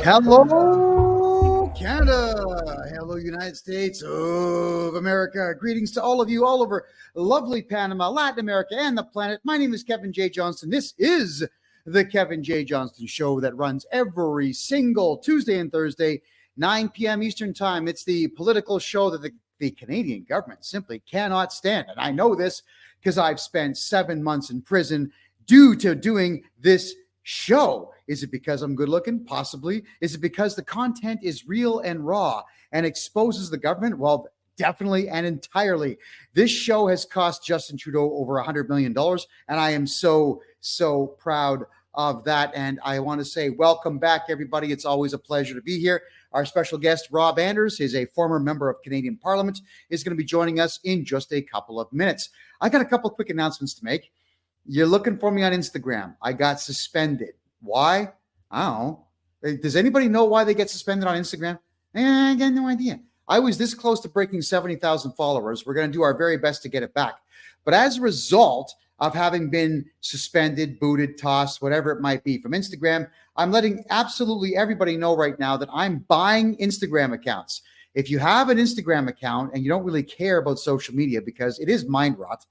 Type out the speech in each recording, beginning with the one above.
Hello, Canada. Hello, United States of America. Greetings to all of you all over lovely Panama, Latin America, and the planet. My name is Kevin J. Johnston. This is the Kevin J. Johnston Show that runs every single Tuesday and Thursday, 9 p.m. Eastern Time. It's the political show that the Canadian government simply cannot stand. And I know this because I've spent 7 months in prison due to doing this show. Is it because I'm good looking? Possibly. Is it because the content is real and raw and exposes the government? Well, definitely and entirely. This show has cost Justin Trudeau over $100 million, and I am so proud of that. And I want to say welcome back, everybody. It's always a pleasure to be here. Our special guest, Rob Anders, is a former member of Canadian Parliament, is going to be joining us in just a couple of minutes. I got a couple of quick announcements to make. You're looking for me on Instagram. I got suspended. Why? I don't know. Does anybody know why they get suspended on Instagram? I got no idea. I was this close to breaking 70,000 followers. We're going to do our very best to get it back. But as a result of having been suspended, booted, tossed, whatever it might be from Instagram, I'm letting absolutely everybody know right now that I'm buying Instagram accounts. If you have an Instagram account and you don't really care about social media because it is mind rot,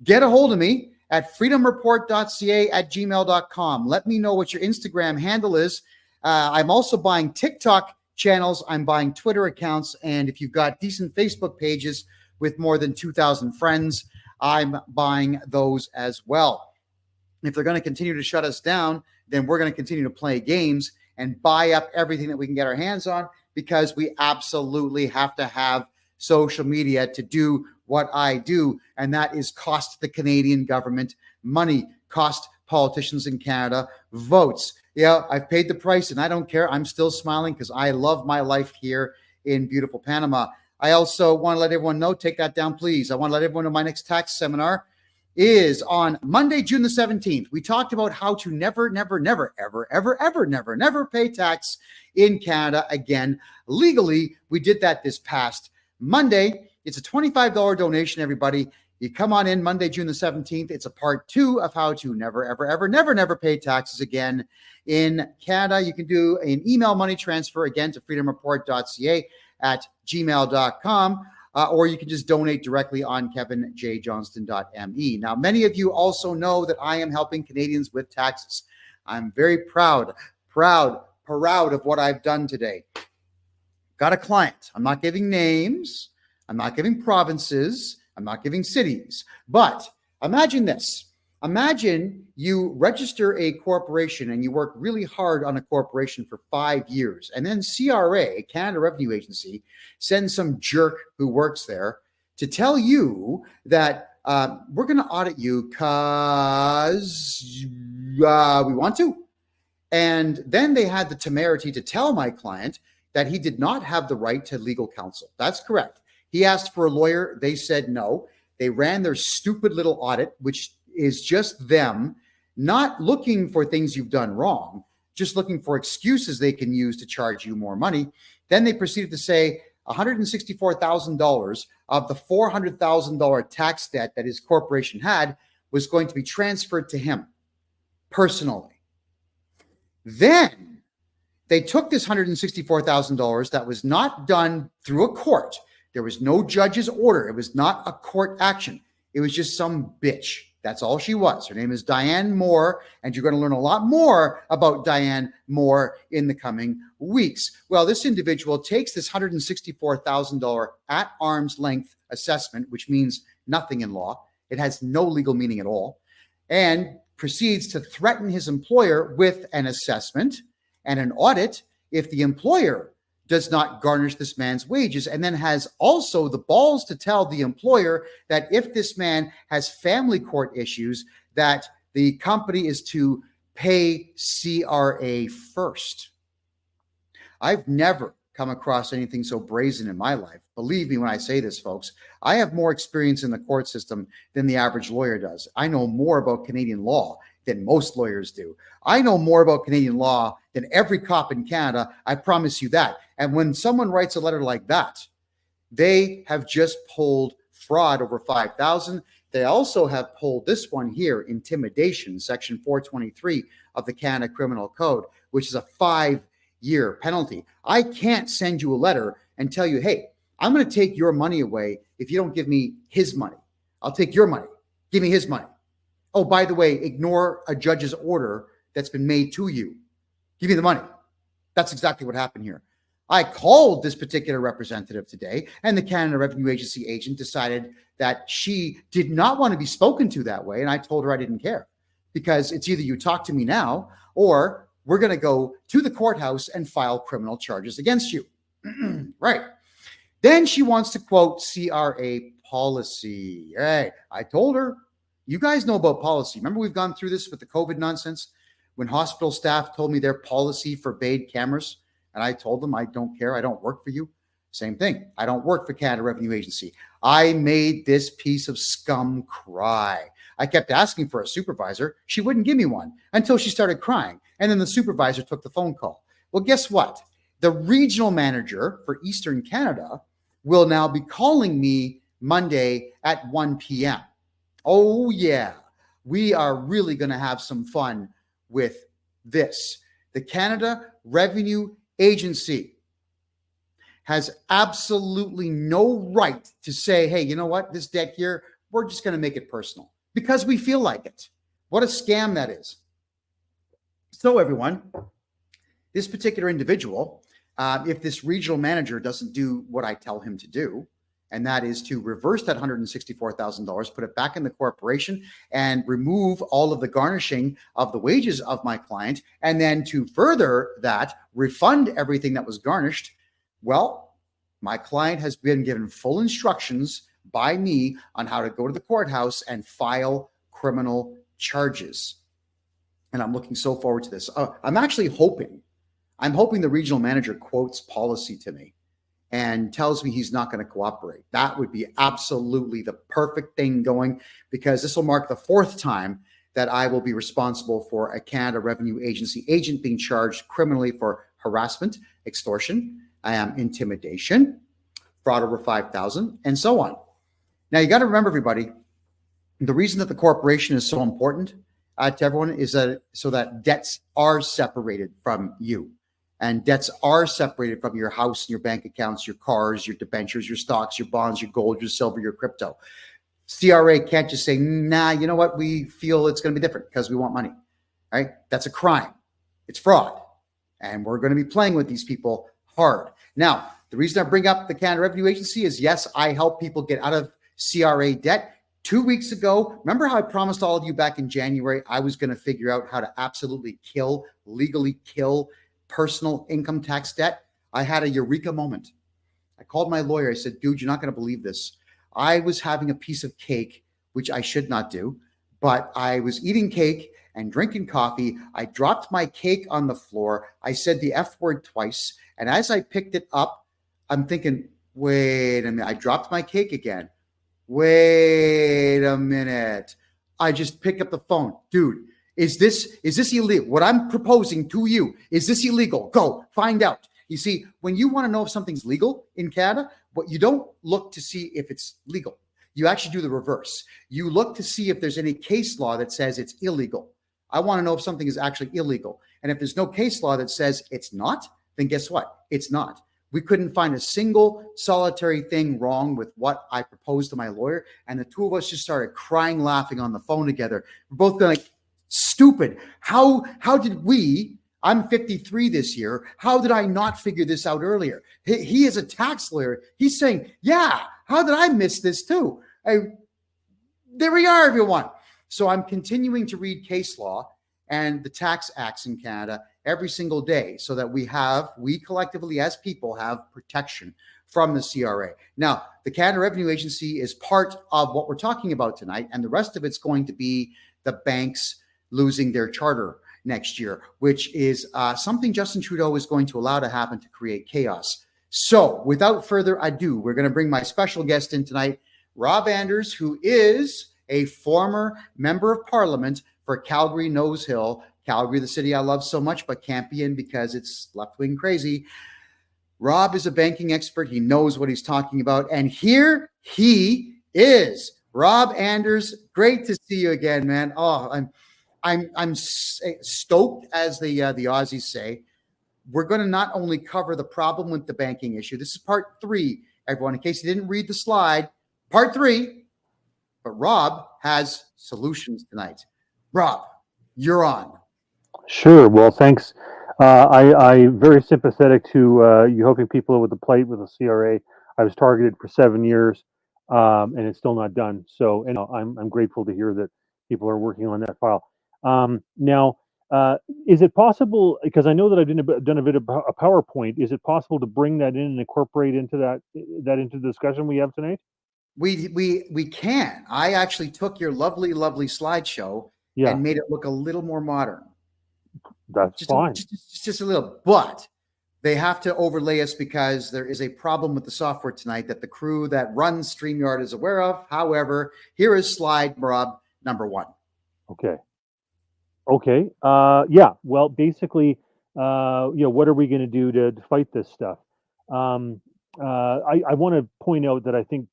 get a hold of me at freedomreport.ca@gmail.com. Let me know what your Instagram handle is. I'm also buying TikTok channels. I'm buying Twitter accounts. And if you've got decent Facebook pages with more than 2,000 friends, I'm buying those as well. If they're going to continue to shut us down, then we're going to continue to play games and buy up everything that we can get our hands on, because we absolutely have to have social media to do what I do, and that is cost the Canadian government money, cost politicians in Canada votes. Yeah, I've paid the price and I don't care. I'm still smiling because I love my life here in beautiful Panama. I also want to let everyone know, take that down, please. I want to let everyone know my next tax seminar is on Monday, June the 17th. We talked about how to never pay tax in Canada again legally. We did that this past Monday. It's a $25 donation, everybody. You come on in Monday, June the 17th. It's a part 2 of how to never pay taxes again in Canada. You can do an email money transfer again to freedomreport.ca@gmail.com, or you can just donate directly on kevinjjohnston.me. Now, many of you also know that I am helping Canadians with taxes. I'm very proud of what I've done today. Got a client. I'm not giving names. I'm not giving provinces. I'm not giving cities. But imagine this. Imagine you register a corporation and you work really hard on a corporation for 5 years. And then CRA, Canada Revenue Agency, sends some jerk who works there to tell you that we're going to audit you because we want to. And then they had the temerity to tell my client that he did not have the right to legal counsel. That's correct. He asked for a lawyer. They said no. They ran their stupid little audit, which is just them not looking for things you've done wrong, just looking for excuses they can use to charge you more money. Then they proceeded to say $164,000 of the $400,000 tax debt that his corporation had was going to be transferred to him personally. Then they took this $164,000 that was not done through a court. There was no judge's order. It was not a court action. It was just some bitch. That's all she was. Her name is Diane Moore, and you're going to learn a lot more about Diane Moore in the coming weeks. Well, this individual takes this $164,000 at arm's length assessment, which means nothing in law. It has no legal meaning at all, and proceeds to threaten his employer with an assessment and an audit if the employer does not garnish this man's wages, and then has also the balls to tell the employer that if this man has family court issues, that the company is to pay CRA first. I've never come across anything so brazen in my life. Believe me when I say this, folks. I have more experience in the court system than the average lawyer does. I know more about Canadian law than most lawyers do. I know more about Canadian law than every cop in Canada. I promise you that. And when someone writes a letter like that, they have just pulled fraud over $5,000. They also have pulled this one here, intimidation, section 423 of the Canada Criminal Code, which is a 5 year penalty. I can't send you a letter and tell you, hey, I'm going to take your money away if you don't give me his money. I'll take your money. Give me his money. Oh, by the way, ignore a judge's order that's been made to you. Give me the money. That's exactly what happened here. I called this particular representative today, and the Canada Revenue Agency agent decided that she did not want to be spoken to that way. And I told her I didn't care, because it's either you talk to me now or we're going to go to the courthouse and file criminal charges against you. Right. Then she wants to quote CRA policy. Hey, I told her, you guys know about policy. Remember, we've gone through this with the COVID nonsense when hospital staff told me their policy forbade cameras. And I told them, I don't care. I don't work for you. Same thing. I don't work for Canada Revenue Agency. I made this piece of scum cry. I kept asking for a supervisor. She wouldn't give me one until she started crying. And then the supervisor took the phone call. Well, guess what? The regional manager for Eastern Canada will now be calling me Monday at 1 p.m. Oh, yeah. We are really going to have some fun with this. The Canada Revenue Agency has absolutely no right to say, hey, you know what, this debt here, we're just going to make it personal because we feel like it. What a scam that is. So everyone, this particular individual, if this regional manager doesn't do what I tell him to do, and that is to reverse that $164,000, put it back in the corporation and remove all of the garnishing of the wages of my client, and then to further that, refund everything that was garnished, well, my client has been given full instructions by me on how to go to the courthouse and file criminal charges. And I'm looking so forward to this. I'm hoping the regional manager quotes policy to me and tells me he's not going to cooperate. That would be absolutely the perfect thing going, because this will mark the fourth time that I will be responsible for a Canada Revenue Agency agent being charged criminally for harassment, extortion, intimidation, fraud over $5,000, and so on. Now, you got to remember, everybody, the reason that the corporation is so important to everyone is that so that debts are separated from you. And debts are separated from your house, your bank accounts, your cars, your debentures, your stocks, your bonds, your gold, your silver, your crypto. CRA can't just say, nah, you know what? We feel it's going to be different because we want money, right? That's a crime. It's fraud. And we're going to be playing with these people hard. Now, the reason I bring up the Canada Revenue Agency is, yes, I help people get out of CRA debt. 2 weeks ago, remember how I promised all of you back in January, I was going to figure out how to absolutely legally kill personal income tax debt? I had a eureka moment. I called my lawyer. I said, dude, you're not going to believe this. I was having a piece of cake, which I should not do, but I was eating cake and drinking coffee. I dropped my cake on the floor. I said the F word twice. And as I picked it up, I'm thinking, wait a minute. I dropped my cake again. Wait a minute. I just picked up the phone. Dude, Is this illegal? What I'm proposing to you, is this illegal? Go find out. You see, when you want to know if something's legal in Canada, but you don't look to see if it's legal. You actually do the reverse. You look to see if there's any case law that says it's illegal. I want to know if something is actually illegal. And if there's no case law that says it's not, then guess what? It's not. We couldn't find a single solitary thing wrong with what I proposed to my lawyer. And the two of us just started crying, laughing on the phone together. We're both going like, stupid. How did we, I'm 53 this year, how did I not figure this out earlier? He is a tax lawyer. He's saying, yeah, how did I miss this too? There we are, everyone. So I'm continuing to read case law and the tax acts in Canada every single day so that we collectively as people have protection from the CRA. Now, the Canada Revenue Agency is part of what we're talking about tonight, and the rest of it's going to be the banks losing their charter next year, which is something Justin Trudeau is going to allow to happen to create chaos. So without further ado, we're going to bring my special guest in tonight, Rob Anders, who is a former member of parliament for Calgary Nose Hill, Calgary, the city I love so much, but can't be in because it's left-wing crazy. Rob is a banking expert. He knows what he's talking about. And here he is, Rob Anders. Great to see you again, man. Oh, I'm stoked, as the Aussies say. we're going to not only cover the problem with the banking issue. This is part 3, everyone, in case you didn't read the slide, part 3, but Rob has solutions tonight. Rob, you're on. Sure. Well, thanks. I very sympathetic to you helping people with the plight with the CRA. I was targeted for 7 years, and it's still not done. So, and I'm grateful to hear that people are working on that file. Now, is it possible? Because I know that I've done a bit of a PowerPoint. Is it possible to bring that in and incorporate into that into the discussion we have tonight? We can. I actually took your lovely slideshow and made it look a little more modern. That's fine. Just a little, but they have to overlay us because there is a problem with the software tonight that the crew that runs StreamYard is aware of. However, here is slide, Rob, number 1. Okay. Yeah. Well, basically, what are we going to do to fight this stuff? I want to point out that I think,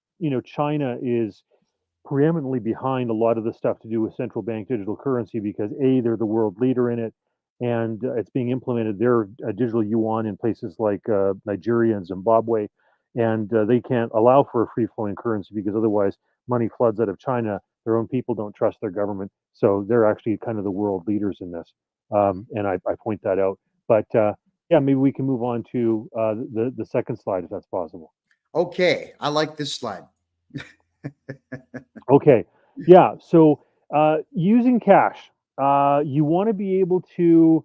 China is preeminently behind a lot of the stuff to do with central bank digital currency because they're the world leader in it, and it's being implemented. They're digital yuan in places like Nigeria and Zimbabwe, and they can't allow for a free flowing currency because otherwise money floods out of China. Their own people don't trust their government, so they're actually kind of the world leaders in this, and I point that out. But yeah, maybe we can move on to the second slide if that's possible. Okay, I like this slide. Okay, yeah. So using cash, you want to be able to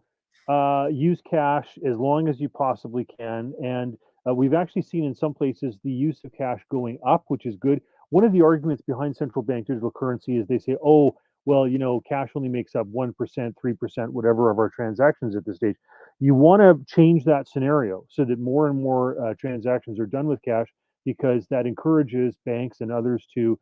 use cash as long as you possibly can, and we've actually seen in some places the use of cash going up, which is good. One of the arguments behind central bank digital currency is they say, oh, well, cash only makes up 1%, 3%, whatever of our transactions at this stage. You want to change that scenario so that more and more transactions are done with cash because that encourages banks and others to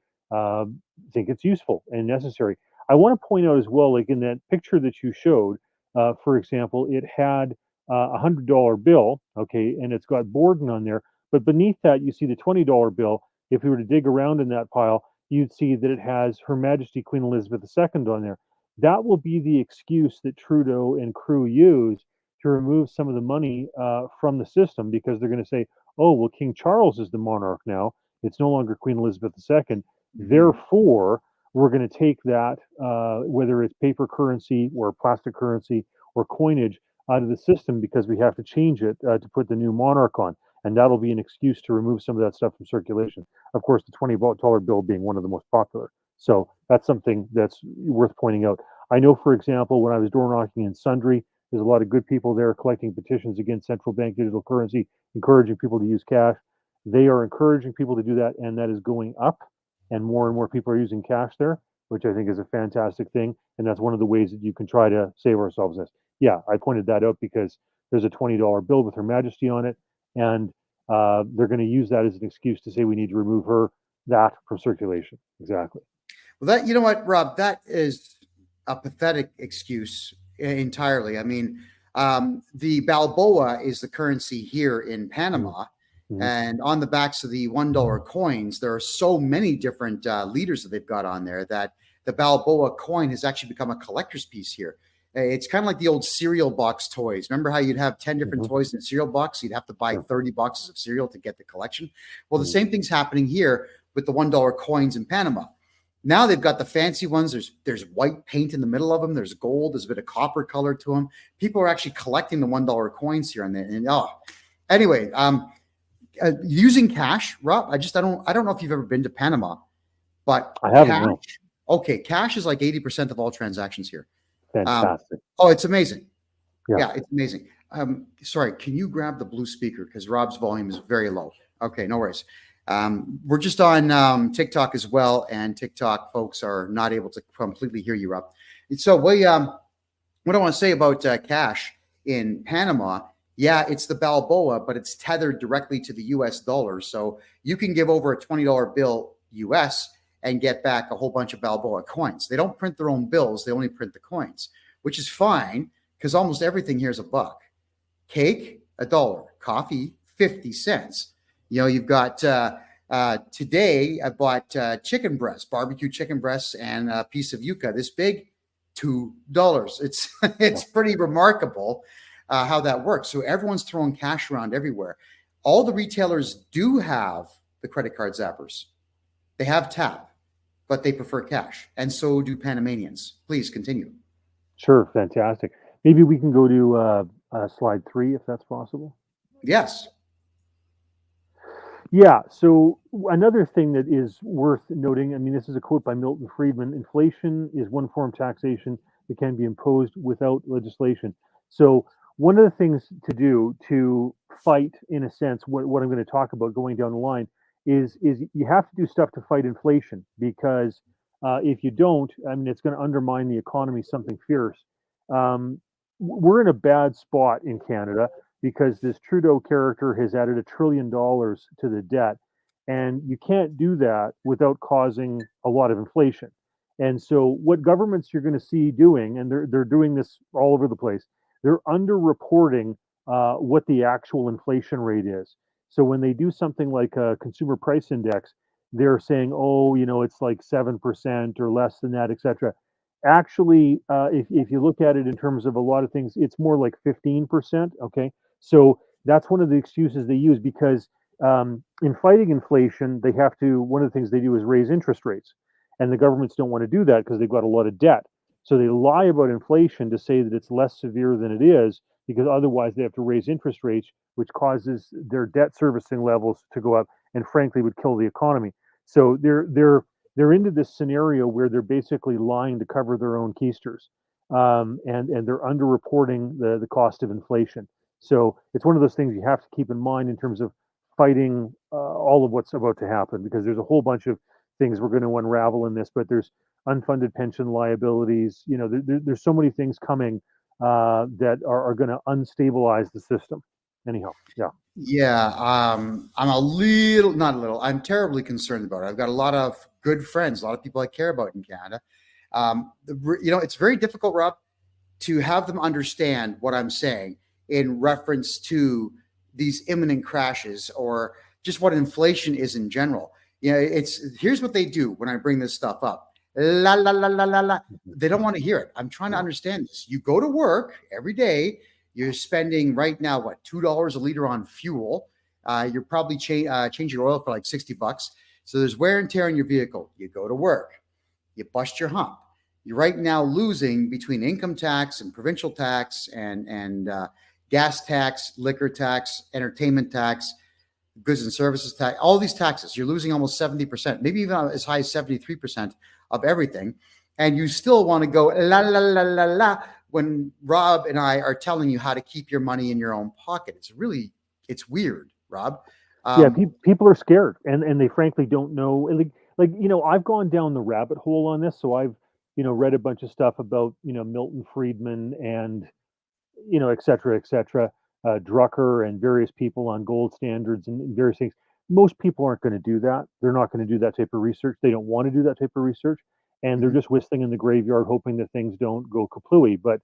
think it's useful and necessary. I want to point out as well, like in that picture that you showed, for example, it had a $100 bill, okay, and it's got Borden on there, but beneath that you see the $20 bill. If we were to dig around in that pile, you'd see that it has Her Majesty Queen Elizabeth II on there. That will be the excuse that Trudeau and crew use to remove some of the money from the system because they're going to say, oh, well, King Charles is the monarch now. It's no longer Queen Elizabeth II. Therefore, we're going to take that, whether it's paper currency or plastic currency or coinage, out of the system because we have to change it to put the new monarch on. And that'll be an excuse to remove some of that stuff from circulation. Of course, the $20 bill being one of the most popular. So that's something that's worth pointing out. I know, for example, when I was door knocking in Sundre, there's a lot of good people there collecting petitions against central bank digital currency, encouraging people to use cash. They are encouraging people to do that, and that is going up. And more people are using cash there, which I think is a fantastic thing. And that's one of the ways that you can try to save ourselves this. Yeah, I pointed that out because there's a $20 bill with Her Majesty on it, and they're going to use that as an excuse to say we need to remove that from circulation. Exactly. Well, that, you know what, Rob, that is a pathetic excuse entirely. I mean, the Balboa is the currency here in Panama. Mm-hmm. And on the backs of the $1 coins, there are so many different leaders that they've got on there that the Balboa coin has actually become a collector's piece here. It's kind of like the old cereal box toys. Remember how you'd have 10 different toys in a cereal box? You'd have to buy 30 boxes of cereal to get the collection. Well, the same thing's happening here with the $1 coins in Panama. Now they've got the fancy ones. There's white paint in the middle of them. There's gold. There's a bit of copper color to them. People are actually collecting the $1 coins here. Anyway, using cash, Rob, I don't know if you've ever been to Panama, but I haven't. No. Okay, cash is like 80% of all transactions here. Fantastic. It's amazing. Yeah, it's amazing. Sorry, can you grab the blue speaker because Rob's volume is very low? Okay, no worries. We're just on TikTok as well, and TikTok folks are not able to completely hear you, Rob. And so what I want to say about cash in Panama, yeah, it's the Balboa, but it's tethered directly to the US dollar. So you can give over a $20 bill US and get back a whole bunch of Balboa coins. They don't print their own bills. They only print the coins, which is fine because almost everything here is $1. Cake, $1. Coffee, 50 cents. You know, you've got today I bought chicken breasts, barbecue chicken breasts, and a piece of yuca this big, $2. It's pretty remarkable. how that works. So everyone's throwing cash around everywhere. All the retailers do have the credit card zappers. They have tap, but they prefer cash. And so do Panamanians. Please continue. Sure, fantastic. Maybe we can go to slide 3 if that's possible. Yes. Yeah. So another thing that is worth noting, I mean, this is a quote by Milton Friedman: inflation is one form of taxation that can be imposed without legislation. So one of the things to do to fight, in a sense, what I'm going to talk about going down the line is you have to do stuff to fight inflation, because if you don't, I mean, it's going to undermine the economy something fierce. We're in a bad spot in Canada because this Trudeau character has added $1 trillion to the debt. And you can't do that without causing a lot of inflation. And so, what governments you're going to see doing, and they're doing this all over the place, they're underreporting what the actual inflation rate is. So, when they do something like a consumer price index, they're saying, oh, it's like 7% or less than that, etc. Actually, if you look at it in terms of a lot of things, it's more like 15%. Okay. So that's one of the excuses they use, because in fighting inflation, they have to, one of the things they do is raise interest rates. And the governments don't want to do that because they've got a lot of debt. So they lie about inflation to say that it's less severe than it is, because otherwise they have to raise interest rates, which causes their debt servicing levels to go up and frankly would kill the economy. So they're into this scenario where they're basically lying to cover their own keisters, and they're underreporting the cost of inflation. So it's one of those things you have to keep in mind in terms of fighting all of what's about to happen, because there's a whole bunch of things we're going to unravel in this. But there's unfunded pension liabilities. There's so many things coming that are going to unstabilize the system. Anyhow, yeah. Yeah, I'm not a little, I'm terribly concerned about it. I've got a lot of good friends, a lot of people I care about in Canada. It's very difficult, Rob, to have them understand what I'm saying in reference to these imminent crashes or just what inflation is in general. Here's what they do when I bring this stuff up. La, la, la, la, la, la. They don't want to hear it. I'm trying to understand this. You go to work every day. You're spending right now, what, $2 a liter on fuel. You're probably changing your oil for like $60. So there's wear and tear on your vehicle. You go to work. You bust your hump. You're right now losing between income tax and provincial tax and gas tax, liquor tax, entertainment tax, goods and services tax, all these taxes. You're losing almost 70%, maybe even as high as 73% of everything. And you still want to go la, la, la, la, la, when Rob and I are telling you how to keep your money in your own pocket. It's weird, Rob. Yeah, people are scared, and they frankly don't know. I've gone down the rabbit hole on this, so I've read a bunch of stuff about Milton Friedman and et cetera, Drucker and various people on gold standards and various things. Most people aren't going to do that. They're not going to do that type of research. They don't want to do that type of research, and they're just whistling in the graveyard, hoping that things don't go kaplooey. But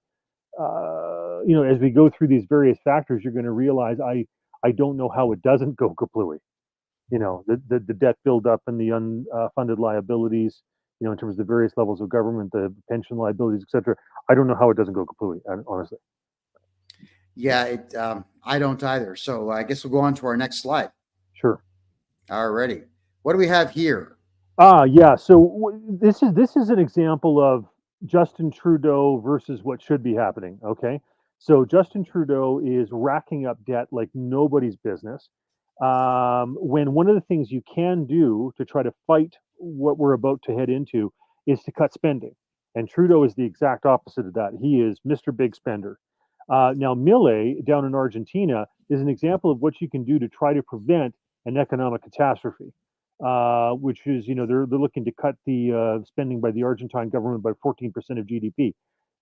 as we go through these various factors, you're going to realize I don't know how it doesn't go kaplooey. The debt buildup and the unfunded liabilities, in terms of the various levels of government, the pension liabilities, etc. I don't know how it doesn't go kaplooey, honestly. Yeah, I don't either. So I guess we'll go on to our next slide. Sure. Alrighty. What do we have here? Yeah. So this is an example of Justin Trudeau versus what should be happening. Okay. So Justin Trudeau is racking up debt like nobody's business. When one of the things you can do to try to fight what we're about to head into is to cut spending. And Trudeau is the exact opposite of that. He is Mr. Big Spender. Now, Milei down in Argentina is an example of what you can do to try to prevent an economic catastrophe, which is, they're looking to cut the spending by the Argentine government by 14% of GDP.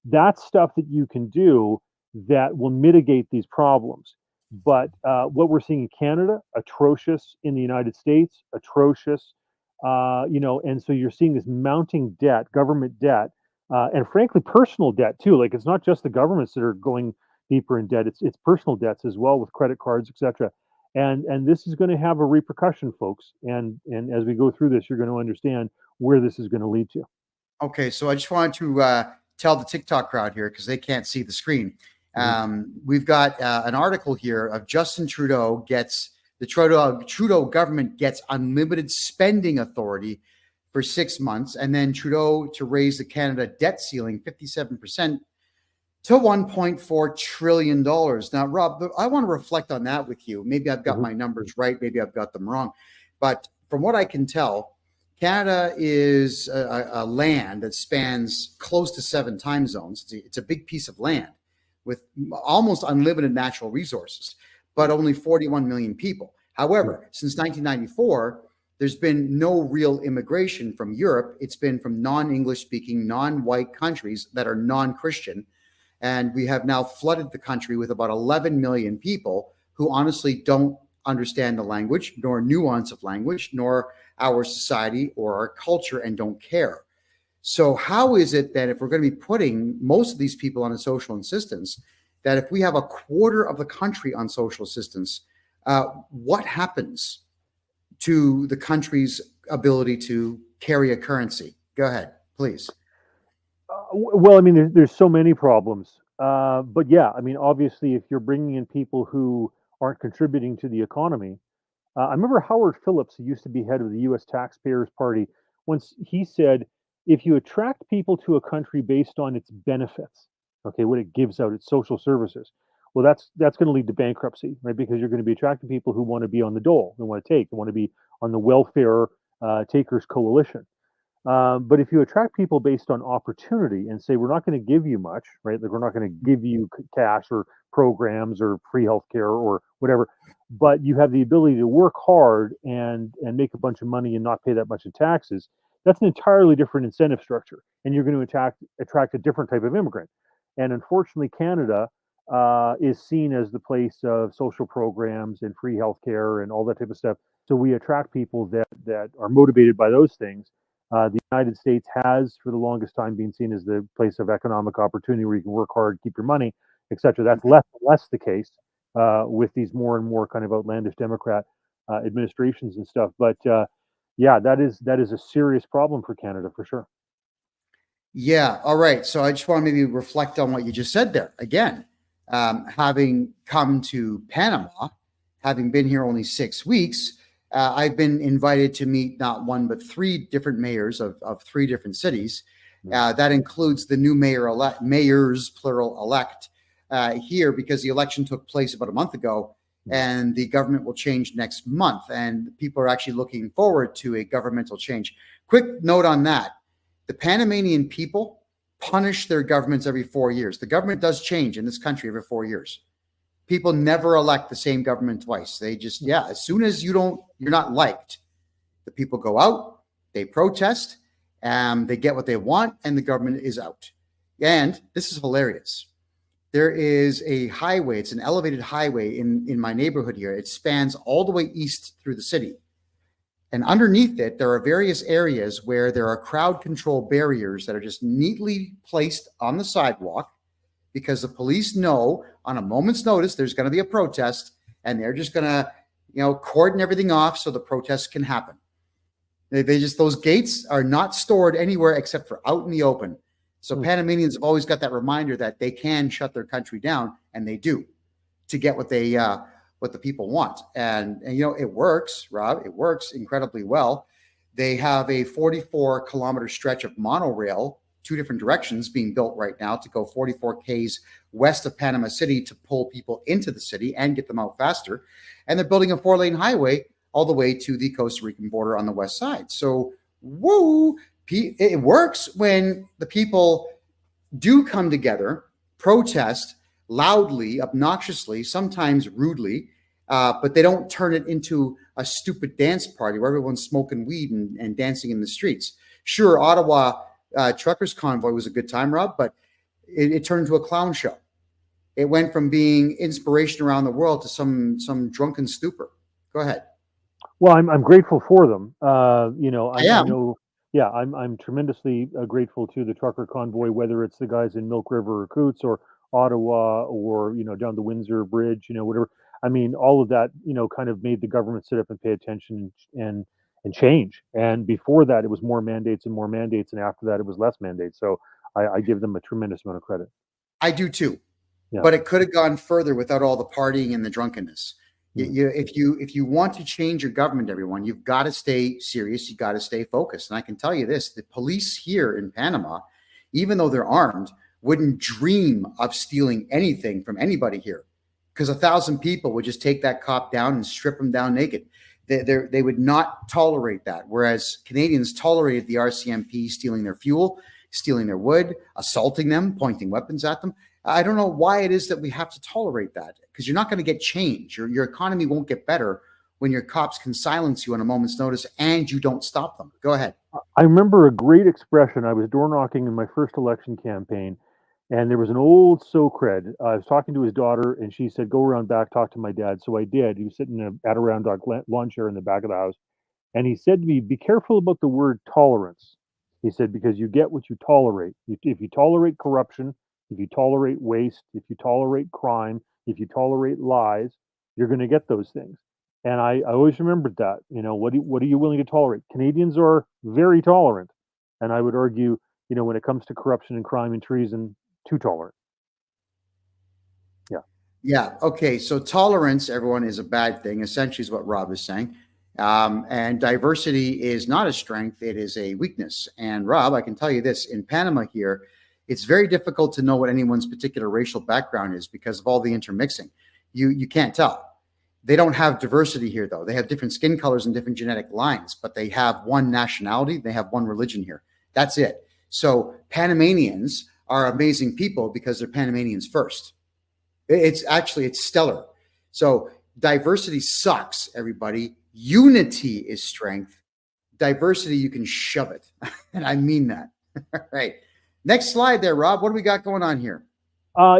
That's stuff that you can do that will mitigate these problems. But what we're seeing in Canada, atrocious. In the United States, atrocious. And so you're seeing this mounting debt, government debt, and frankly, personal debt too. Like, it's not just the governments that are going deeper in debt; it's personal debts as well, with credit cards, etc. And this is going to have a repercussion, folks. And as we go through this, you're going to understand where this is going to lead to. Okay, so I just wanted to tell the TikTok crowd here, because they can't see the screen. We've got an article here of Justin Trudeau the Trudeau government gets unlimited spending authority for 6 months, and then Trudeau to raise the Canada debt ceiling 57% to $1.4 trillion. Now, Rob, I want to reflect on that with you. Maybe I've got my numbers right, maybe I've got them wrong, but from what I can tell, Canada is a land that spans close to 7 time zones. It's a big piece of land with almost unlimited natural resources, but only 41 million people. However, since 1994, there's been no real immigration from Europe. It's been from non-English speaking, non-white countries that are non-Christian. And we have now flooded the country with about 11 million people who honestly don't understand the language, nor nuance of language, nor our society or our culture, and don't care. So how is it that if we're going to be putting most of these people on a social assistance, that if we have a quarter of the country on social assistance, what happens to the country's ability to carry a currency? Go ahead, please. Well, I mean, there's so many problems. But yeah, I mean, obviously, if you're bringing in people who aren't contributing to the economy, I remember Howard Phillips, who used to be head of the U.S. Taxpayers Party, once he said, if you attract people to a country based on its benefits, okay, what it gives out, its social services, well, that's going to lead to bankruptcy, right? Because you're going to be attracting people who want to be on the dole, who want to take, who want to be on the welfare takers coalition. But if you attract people based on opportunity and say, we're not going to give you much, right? Like, we're not going to give you cash or programs or free healthcare or whatever, but you have the ability to work hard and make a bunch of money and not pay that much in taxes, that's an entirely different incentive structure. And you're going to attract a different type of immigrant. And unfortunately, Canada is seen as the place of social programs and free healthcare and all that type of stuff. So we attract people that are motivated by those things. The United States has, for the longest time, been seen as the place of economic opportunity where you can work hard, keep your money, etc. That's less and less the case with these more and more kind of outlandish Democrat administrations and stuff. But yeah, that is a serious problem for Canada for sure. Yeah. All right. So I just want to maybe reflect on what you just said there. Again, having come to Panama, having been here only 6 weeks, I've been invited to meet not one, but 3 different mayors of 3 different cities. That includes the new mayors, plural, elect here, because the election took place about a month ago, and the government will change next month. And people are actually looking forward to a governmental change. Quick note on that. The Panamanian people punish their governments every 4 years. The government does change in this country every 4 years. People never elect the same government twice. They just, as soon as you're not liked, the people go out, they protest, they get what they want, and the government is out. And this is hilarious. There is a highway, it's an elevated highway in my neighborhood here. It spans all the way east through the city. And underneath it, there are various areas where there are crowd control barriers that are just neatly placed on the sidewalk, because the police know on a moment's notice there's going to be a protest, and they're just going to, cordon everything off so the protests can happen. Those gates are not stored anywhere except for out in the open. So Panamanians have always got that reminder that they can shut their country down, and they do, to get what the people want. And it works, Rob. It works incredibly well. They have a 44-kilometer stretch of monorail, 2 different directions, being built right now to go 44 Ks west of Panama City to pull people into the city and get them out faster. And they're building a 4-lane highway all the way to the Costa Rican border on the west side. So, woo! It works when the people do come together, protest loudly, obnoxiously, sometimes rudely, but they don't turn it into a stupid dance party where everyone's smoking weed and dancing in the streets. Sure, Ottawa truckers convoy was a good time, Rob, but it turned into a clown show. It went from being inspiration around the world to some drunken stupor. Go ahead. Well, I'm grateful for them. I am. know. Yeah, I'm tremendously grateful to the trucker convoy, whether it's the guys in Milk River or Coots or Ottawa or down the Windsor Bridge, whatever. I mean, all of that, kind of made the government sit up and pay attention and change. And before that, it was more mandates, and after that, it was less mandates. So I give them a tremendous amount of credit. I do too. Yeah. but it could have gone further without all the partying and the drunkenness. Mm. If you want to change your government, everyone, you've got to stay serious. You got to stay focused. And I can tell you this: the police here in Panama, even though they're armed, wouldn't dream of stealing anything from anybody here, because 1,000 people would just take that cop down and strip him down naked. They would not tolerate that. Whereas Canadians tolerated the RCMP stealing their fuel, stealing their wood, assaulting them, pointing weapons at them. I don't know why it is that we have to tolerate that, because you're not going to get change. Your economy won't get better when your cops can silence you on a moment's notice and you don't stop them. Go ahead. I remember a great expression. I was door knocking in my first election campaign, and there was an old Socred. I was talking to his daughter, and she said, "Go around back, talk to my dad." So I did. He was sitting in a Adirondack lawn chair in the back of the house, and he said to me, "Be careful about the word tolerance." He said, "Because you get what you tolerate. If you tolerate corruption, if you tolerate waste, if you tolerate crime, if you tolerate lies, you're going to get those things." And I always remembered that. What are you willing to tolerate? Canadians are very tolerant, and I would argue, when it comes to corruption and crime and treason, too tolerant. Yeah. Yeah. Okay. So tolerance, everyone, is a bad thing. Essentially, is what Rob is saying. And diversity is not a strength; it is a weakness. And Rob, I can tell you this: in Panama here, it's very difficult to know what anyone's particular racial background is because of all the intermixing. You can't tell. They don't have diversity here, though. They have different skin colors and different genetic lines, but they have one nationality. They have one religion here. That's it. So Panamanians are amazing people because they're Panamanians first. It's stellar. So diversity sucks, everybody. Unity is strength. Diversity, you can shove it. And I mean that. All right. Next slide there, Rob. What do we got going on here?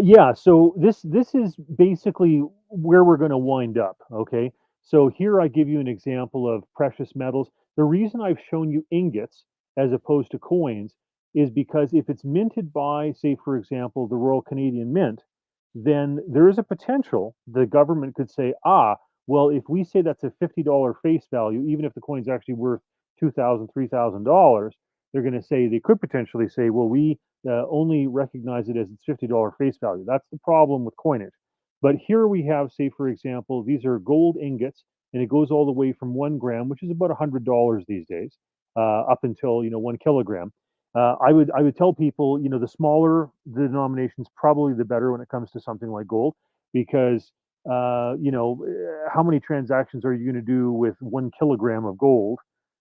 Yeah. So this is basically where we're going to wind up. Okay. So here I give you an example of precious metals. The reason I've shown you ingots as opposed to coins is because if it's minted by, say, for example, the Royal Canadian Mint, then there is a potential the government could say, well, if we say that's a $50 face value, even if the coin's actually worth $2,000, $3,000, they're going to say, they could potentially say, well, we only recognize it as its $50 face value. That's the problem with coinage. But here we have, say, for example, these are gold ingots, and it goes all the way from 1 gram, which is about $100 these days, up until 1 kilogram. I would tell people, the smaller the denominations, probably the better when it comes to something like gold, because how many transactions are you going to do with 1 kilogram of gold?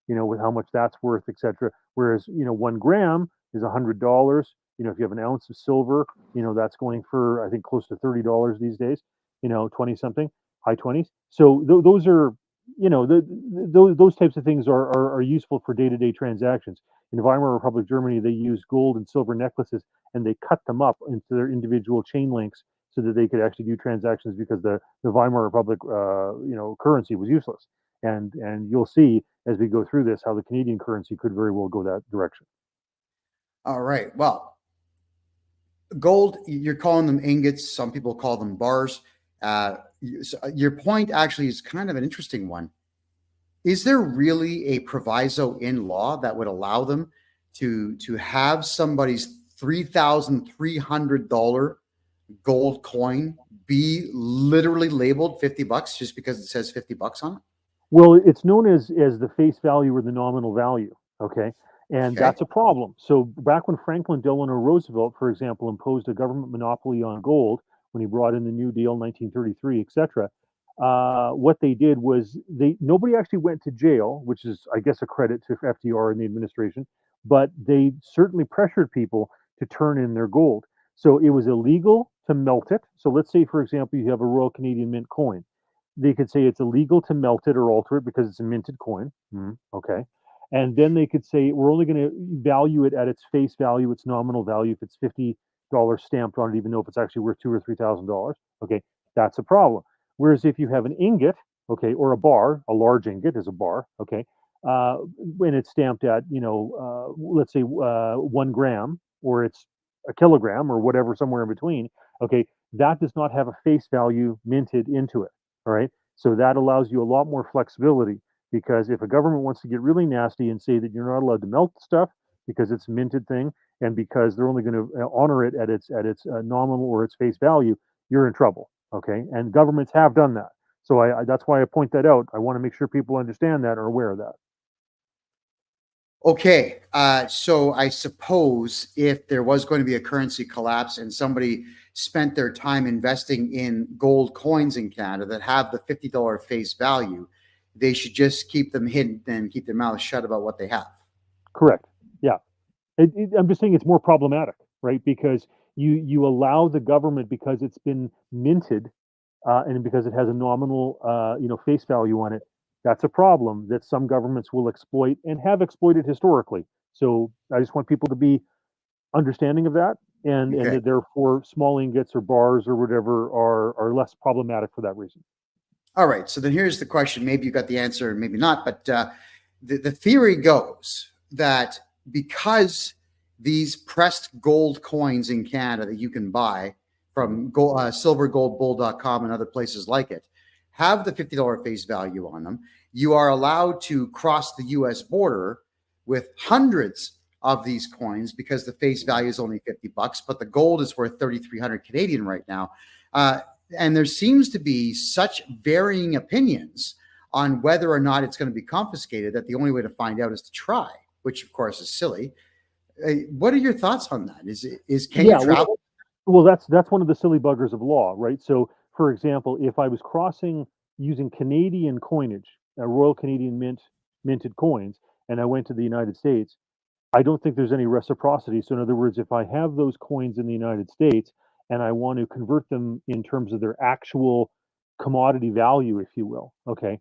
With how much that's worth, etc. Whereas 1 gram is $100. If you have an ounce of silver, that's going for, I think, close to $30 these days. 20 something, high 20s. So those are, those types of things are useful for day-to-day transactions. In the Weimar Republic, Germany, they used gold and silver necklaces, and they cut them up into their individual chain links so that they could actually do transactions, because the Weimar Republic, currency was useless. And you'll see as we go through this how the Canadian currency could very well go that direction. All right. Well, gold, you're calling them ingots. Some people call them bars. Your point actually is kind of an interesting one. Is there really a proviso in law that would allow them to have somebody's $3,300 gold coin be literally labeled $50 just because it says $50 on it? Well, it's known as the face value or the nominal value. Okay. And Okay. that's a problem. So back when Franklin Delano Roosevelt, for example, imposed a government monopoly on gold when he brought in the New Deal, 1933, etc., what they did was nobody actually went to jail, which is, I guess, a credit to FDR and the administration, but they certainly pressured people to turn in their gold. So it was illegal to melt it. So let's say, for example, you have a Royal Canadian Mint coin. They could say it's illegal to melt it or alter it because it's a minted coin. Okay. And then they could say we're only going to value it at its face value, its nominal value. If it's $50 stamped on it, even though if it's actually worth $2,000 or $3,000, okay, that's a problem. Whereas if you have an ingot, okay, or a bar, a large ingot is a bar, okay, when it's stamped at, let's say 1 gram, or it's a kilogram or whatever, somewhere in between, okay, that does not have a face value minted into it. All right. So that allows you a lot more flexibility, because if a government wants to get really nasty and say that you're not allowed to melt stuff because it's a minted thing, and because they're only going to honor it at its nominal or its face value, you're in trouble. Okay, and governments have done that. So that's why I point that out. I want to make sure people understand that or aware of that. Okay, so I suppose if there was going to be a currency collapse and somebody spent their time investing in gold coins in Canada that have the $50 face value, they should just keep them hidden and keep their mouths shut about what they have. Correct. Yeah. I'm just saying it's more problematic, right? Because you allow the government, because it's been minted, and because it has a nominal face value on it. That's a problem that some governments will exploit and have exploited historically. So I just want people to be understanding of that, and Okay. that therefore small ingots or bars or whatever are less problematic for that reason. All right. So then here's the question. Maybe you got the answer, maybe not. But the theory goes that because these pressed gold coins in Canada that you can buy from silvergoldbull.com and other places like it have the $50 face value on them, you are allowed to cross the US border with hundreds of these coins because the face value is only $50, but the gold is worth 3,300 Canadian right now. And there seems to be such varying opinions on whether or not it's going to be confiscated that the only way to find out is to try, which of course is silly. What are your thoughts on that? Can you travel? Well, that's one of the silly buggers of law, right? So, for example, if I was crossing using Canadian coinage, Royal Canadian minted coins, and I went to the United States, I don't think there's any reciprocity. So, in other words, if I have those coins in the United States and I want to convert them in terms of their actual commodity value, if you will, okay,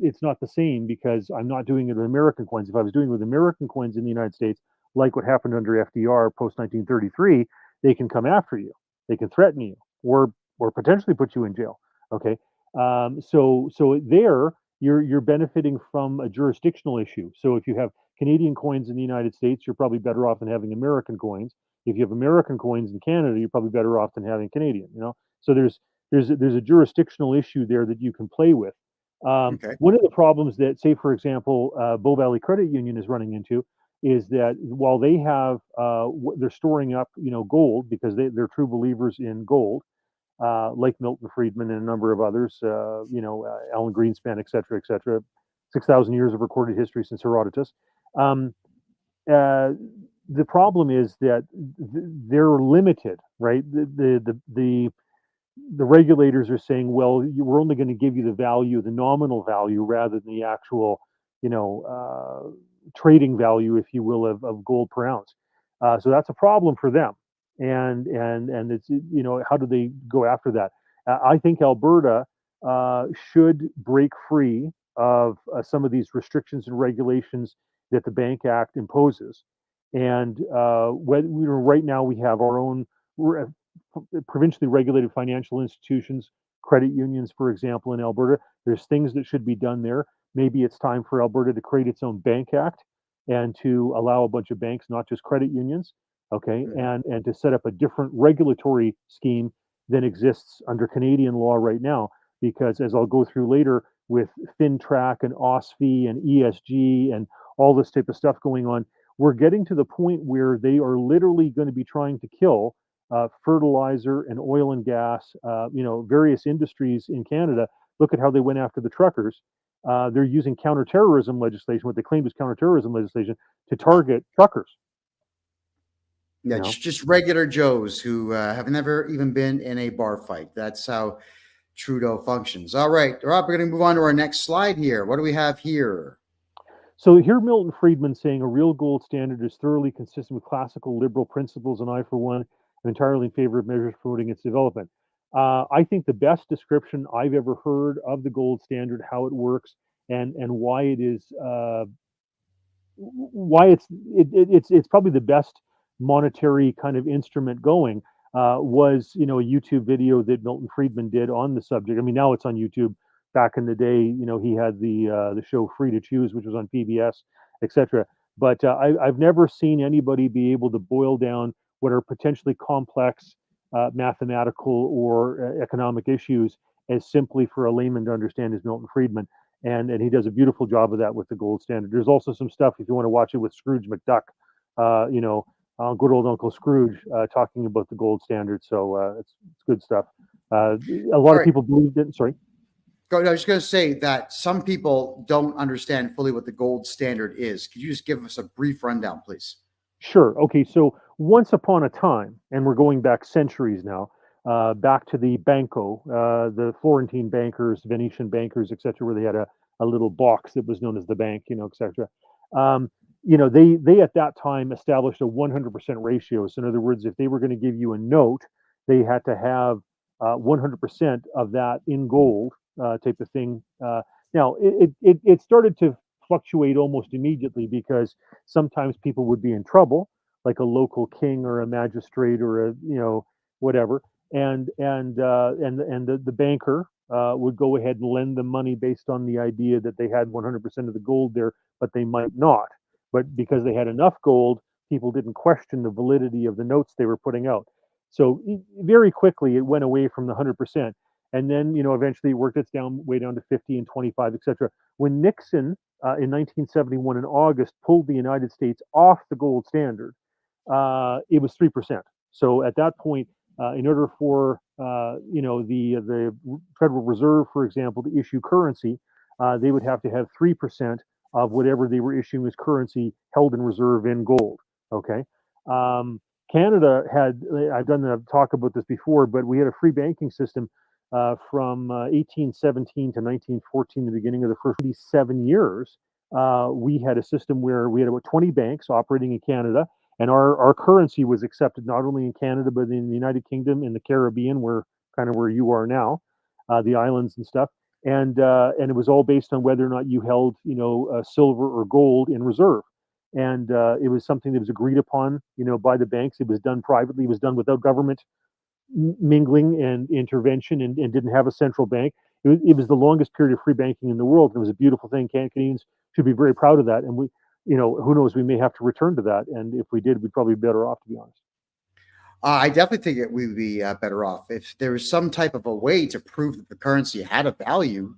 it's not the same because I'm not doing it with American coins. If I was doing it with American coins in the United States, like what happened under FDR post 1933, they can come after you, they can threaten you, or potentially put you in jail. Okay, so there you're benefiting from a jurisdictional issue. So if you have Canadian coins in the United States, you're probably better off than having American coins. If you have American coins in Canada, you're probably better off than having Canadian. So there's a jurisdictional issue there that you can play with. Okay. One of the problems that, say, for example, Bow Valley Credit Union is running into is that while they have they're storing up gold because they're true believers in gold, like Milton Friedman and a number of others, Alan Greenspan, et cetera, et cetera. 6,000 years of recorded history since Herodotus. Um, the problem is that they're limited, right? The regulators are saying, well, we're only going to give you the value, the nominal value, rather than the actual, trading value, if you will, of gold per ounce. So that's a problem for them. And it's how do they go after that? I think Alberta should break free of some of these restrictions and regulations that the Bank Act imposes. And right now we have our own provincially regulated financial institutions, credit unions, for example, in Alberta. There's things that should be done there. Maybe it's time for Alberta to create its own Bank Act and to allow a bunch of banks, not just credit unions, okay, and to set up a different regulatory scheme than exists under Canadian law right now. Because as I'll go through later with FinTrack and OSFI and ESG and all this type of stuff going on, we're getting to the point where they are literally going to be trying to kill fertilizer and oil and gas, various industries in Canada. Look at how they went after the truckers. They're using counterterrorism legislation, what they claim is counterterrorism legislation, to target truckers. Yeah, just regular Joes who have never even been in a bar fight. That's how Trudeau functions. All right, Rob, we're going to move on to our next slide here. What do we have here? So here, Milton Friedman saying a real gold standard is thoroughly consistent with classical liberal principles, and I, for one, am entirely in favor of measures promoting its development. I think the best description I've ever heard of the gold standard, how it works, and why it is it's probably the best monetary kind of instrument going was a YouTube video that Milton Friedman did on the subject. I mean, now it's on YouTube. Back in the day, he had the show Free to Choose, which was on PBS, etc. But I've never seen anybody be able to boil down what are potentially complex mathematical or economic issues as simply for a layman to understand as Milton Friedman. And he does a beautiful job of that with the gold standard. There's also some stuff if you want to watch it with Scrooge McDuck, good old Uncle Scrooge talking about the gold standard. So it's good stuff. A lot All of right. people believed it. Sorry. I was just going to say that some people don't understand fully what the gold standard is. Could you just give us a brief rundown, please? Sure. Okay. So once upon a time, and we're going back centuries now, back to the Banco, the Florentine bankers, Venetian bankers, etc., where they had a little box that was known as the bank, etc. Um, they at that time established a 100% ratio. So in other words, if they were going to give you a note, they had to have 100% of that in gold, type of thing. Now it started to fluctuate almost immediately because sometimes people would be in trouble, like a local king or a magistrate or a whatever, and the banker would go ahead and lend them money based on the idea that they had 100% of the gold there, but they might not. But because they had enough gold, people didn't question the validity of the notes they were putting out. So very quickly it went away from the 100%, and then eventually it worked its down way down to 50 and 25, etc. When Nixon in 1971 in August pulled the United States off the gold standard, it was 3%. So at that point, in order for the Federal Reserve, for example, to issue currency, they would have to have 3% of whatever they were issuing as currency held in reserve in gold. Okay. Um, Canada had, I've done the talk about this before, but we had a free banking system from 1817 to 1914, the beginning of the first 7 years. We had a system where we had about 20 banks operating in Canada, and our currency was accepted not only in Canada but in the United Kingdom, in the Caribbean, where kind of where you are now, the islands and stuff, and it was all based on whether or not you held silver or gold in reserve, and it was something that was agreed upon by the banks. It was done privately. It was done without government mingling and intervention, and didn't have a central bank. It was the longest period of free banking in the world. And it was a beautiful thing. Canadians should be very proud of that. And who knows, we may have to return to that. And if we did, we'd probably be better off, to be honest. I definitely think we would be better off if there was some type of a way to prove that the currency had a value.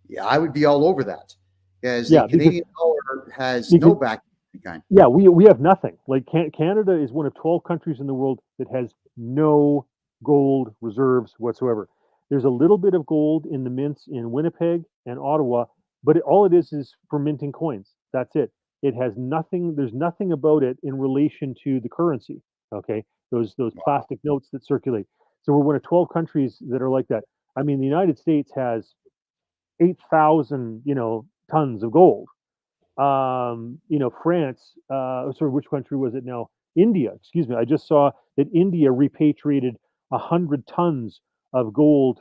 Yeah, I would be all over that, because the Yeah, because Canadian dollar has because no backing of any kind. yeah, we have nothing. Like Canada is one of 12 countries in the world that has no gold reserves whatsoever. There's a little bit of gold in the mints in Winnipeg and Ottawa, but all it is for minting coins. That's it. It has nothing. There's nothing about it in relation to the currency. Okay, those plastic notes that circulate. So we're one of 12 countries that are like that. I mean, the United States has 8,000 tons of gold. France, sorry, which country was it now? India, excuse me. I just saw that India repatriated 100 tons of gold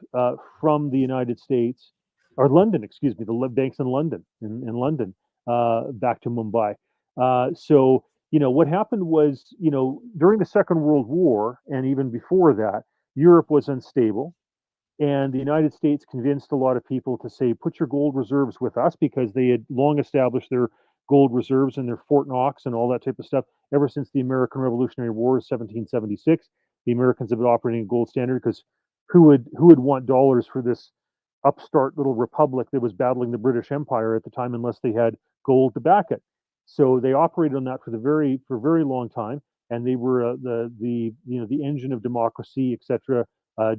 from the United States, or London, excuse me, the banks in London, in London, back to Mumbai. So, what happened was, during the Second World War, and even before that, Europe was unstable. And the United States convinced a lot of people to say, put your gold reserves with us, because they had long established their gold reserves and their Fort Knox and all that type of stuff ever since the American Revolutionary War of 1776. The Americans have been operating a gold standard, because who would want dollars for this upstart little republic that was battling the British Empire at the time unless they had gold to back it? So they operated on that for a very long time, and they were the engine of democracy, etc.,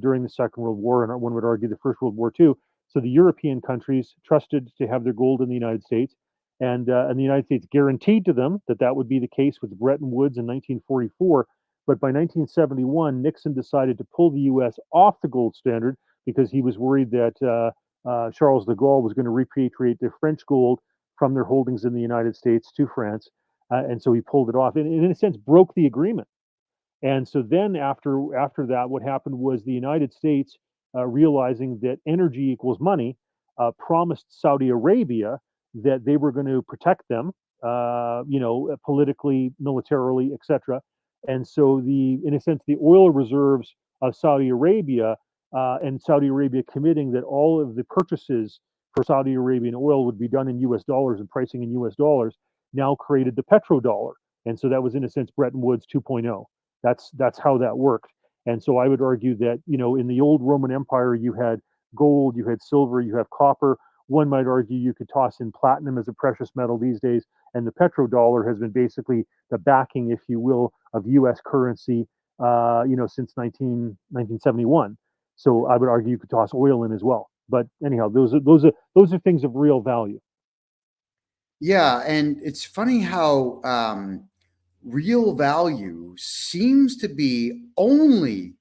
during the Second World War, and one would argue the First World War too. So the European countries trusted to have their gold in the United States, and the United States guaranteed to them that that would be the case with Bretton Woods in 1944. But by 1971, Nixon decided to pull the U.S. off the gold standard because he was worried that Charles de Gaulle was going to repatriate their French gold from their holdings in the United States to France, and so he pulled it off, and in a sense broke the agreement. And so then after that, what happened was the United States, realizing that energy equals money, promised Saudi Arabia that they were going to protect them, politically, militarily, etc. And so in a sense, the oil reserves of Saudi Arabia, and Saudi Arabia committing that all of the purchases for Saudi Arabian oil would be done in U.S. dollars and pricing in U.S. dollars, now created the petrodollar. And so that was, in a sense, Bretton Woods 2.0. That's how that worked. And so I would argue that in the old Roman Empire, you had gold, you had silver, you have copper. one might argue you could toss in platinum as a precious metal these days, and the petrodollar has been basically the backing, if you will, of U.S. currency, since 1971. So I would argue you could toss oil in as well. But anyhow, those are things of real value. Yeah, and it's funny how real value seems to be only